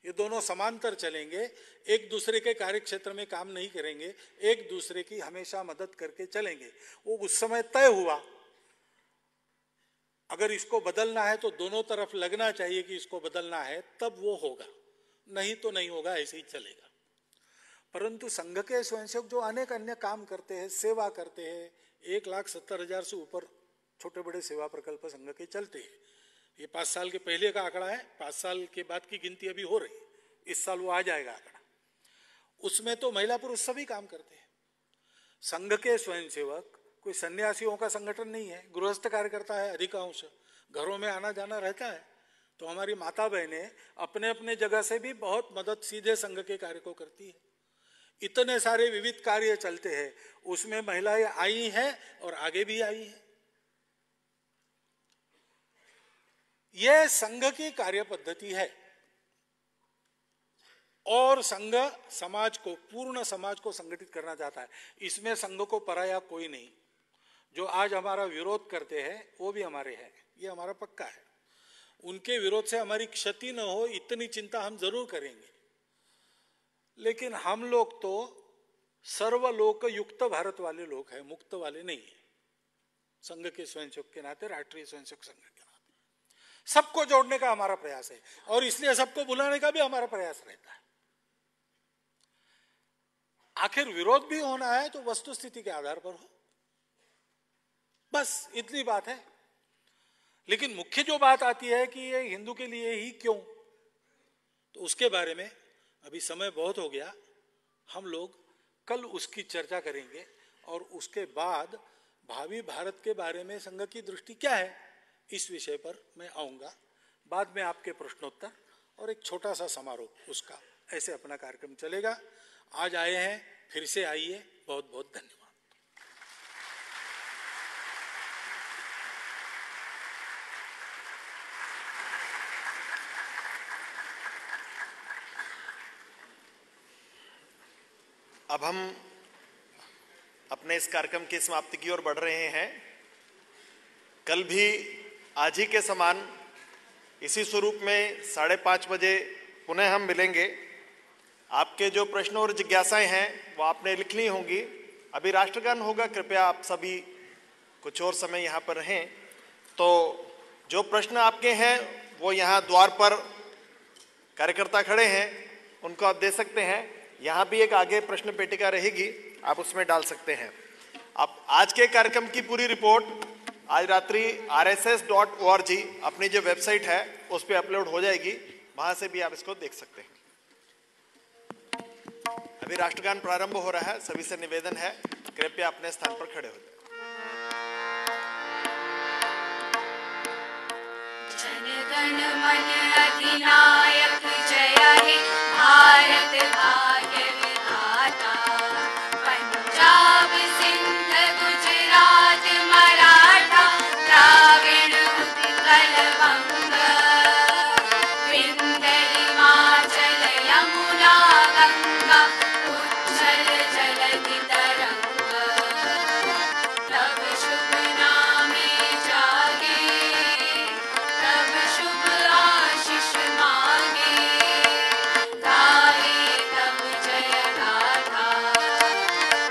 ये दोनों समांतर चलेंगे, एक दूसरे के कार्य क्षेत्र में काम नहीं करेंगे, एक दूसरे की हमेशा मदद करके चलेंगे। वो उस समय तय हुआ। अगर इसको बदलना है तो दोनों तरफ लगना चाहिए कि इसको बदलना है, तब वो होगा, नहीं तो नहीं होगा, ऐसे ही चलेगा। परंतु संघ के स्वयंसेवक जो अनेक अन्य काम करते हैं, सेवा करते हैं, 1,70,000 से ऊपर छोटे बड़े सेवा प्रकल्प संघ के चलते हैं। ये 5 साल के पहले का आंकड़ा है, 5 साल के बाद की गिनती अभी हो रही, इस साल वो आ जाएगा आंकड़ा। उसमें तो महिला पुरुष सभी काम करते हैं। संघ के स्वयंसेवक कोई सन्यासियों का संगठन नहीं है, गृहस्थ कार्यकर्ता है अधिकांश, घरों में आना जाना रहता है। तो हमारी माता बहनें अपने अपने जगह से भी बहुत मदद सीधे संघ के कार्य को करती है। इतने सारे विविध कार्य चलते हैं, उसमें महिलाएं आई हैं और आगे भी आई हैं। यह संघ की कार्य पद्धति है। और संघ समाज को, पूर्ण समाज को संगठित करना चाहता है। इसमें संघ को पराया कोई नहीं। जो आज हमारा विरोध करते हैं वो भी हमारे हैं, ये हमारा पक्का है। उनके विरोध से हमारी क्षति न हो इतनी चिंता हम जरूर करेंगे। लेकिन हम लोग तो सर्वलोक युक्त भारत वाले लोग हैं, मुक्त वाले नहीं है। संघ के स्वयंसेवक के नाते, राष्ट्रीय स्वयंसेवक संघ के नाते सबको जोड़ने का हमारा प्रयास है और इसलिए सबको बुलाने का भी हमारा प्रयास रहता है। आखिर विरोध भी होना है तो वस्तुस्थिति के आधार पर हो, बस इतनी बात है। लेकिन मुख्य जो बात आती है कि ये हिंदू के लिए ही क्यों, तो उसके बारे में अभी समय बहुत हो गया, हम लोग कल उसकी चर्चा करेंगे और उसके बाद भावी भारत के बारे में संघ की दृष्टि क्या है इस विषय पर मैं आऊंगा। बाद में आपके प्रश्नोत्तर और एक छोटा सा समारोह, उसका ऐसे अपना कार्यक्रम चलेगा। आज आए हैं, फिर से आइए, बहुत बहुत धन्यवाद। अब हम अपने इस कार्यक्रम की समाप्ति की ओर बढ़ रहे हैं। कल भी आज ही के समान इसी स्वरूप में 5:30 बजे पुनः हम मिलेंगे। आपके जो प्रश्न और जिज्ञासाएं हैं वो आपने लिख ली होंगी। अभी राष्ट्रगान होगा, कृपया आप सभी कुछ और समय यहाँ पर रहें। तो जो प्रश्न आपके हैं वो यहाँ द्वार पर कार्यकर्ता खड़े हैं, उनको आप दे सकते हैं। यहाँ भी एक आगे प्रश्न पेटिका रहेगी, आप उसमें डाल सकते हैं। अब आज के कार्यक्रम की पूरी रिपोर्ट आज रात्रि rss.org अपनी जो वेबसाइट है उस पर अपलोड हो जाएगी, वहां से भी आप इसको देख सकते हैं। अभी राष्ट्रगान प्रारंभ हो रहा है, सभी से निवेदन है कृपया अपने स्थान पर खड़े हो जाए। जनगण मन अधिनायक जय हे भारत भाग्य विधाता, पंजाब सिंध गुजरात मराठा द्राविड़ उत्कल बंग, विंध्य हिमाचल यमुना गंगा उच्छल जलधि तरंग, तब शुभ नामे जागे, तब शुभ आशीष मांगे, गाए तब जय गाथा।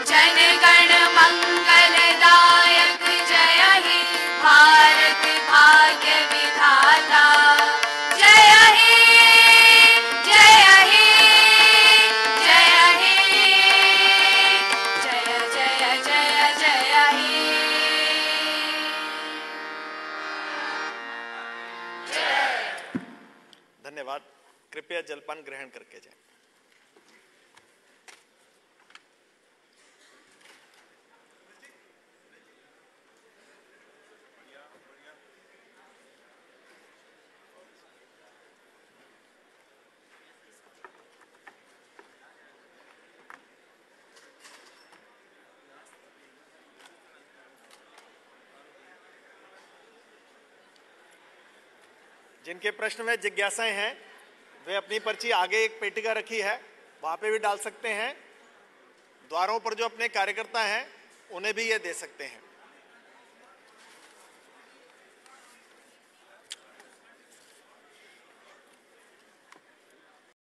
जनगण मंगलदायक जय हे भारत भाग्य विधाता, जय हे जय हे जय हे, जय जय जय जय हे। धन्यवाद। कृपया जलपान ग्रहण करके जाएं। जिनके प्रश्न में जिज्ञासाएं हैं वे अपनी पर्ची आगे एक पेटिका रखी है वहां पे भी डाल सकते हैं। द्वारों पर जो अपने कार्यकर्ता हैं उन्हें भी ये दे सकते हैं।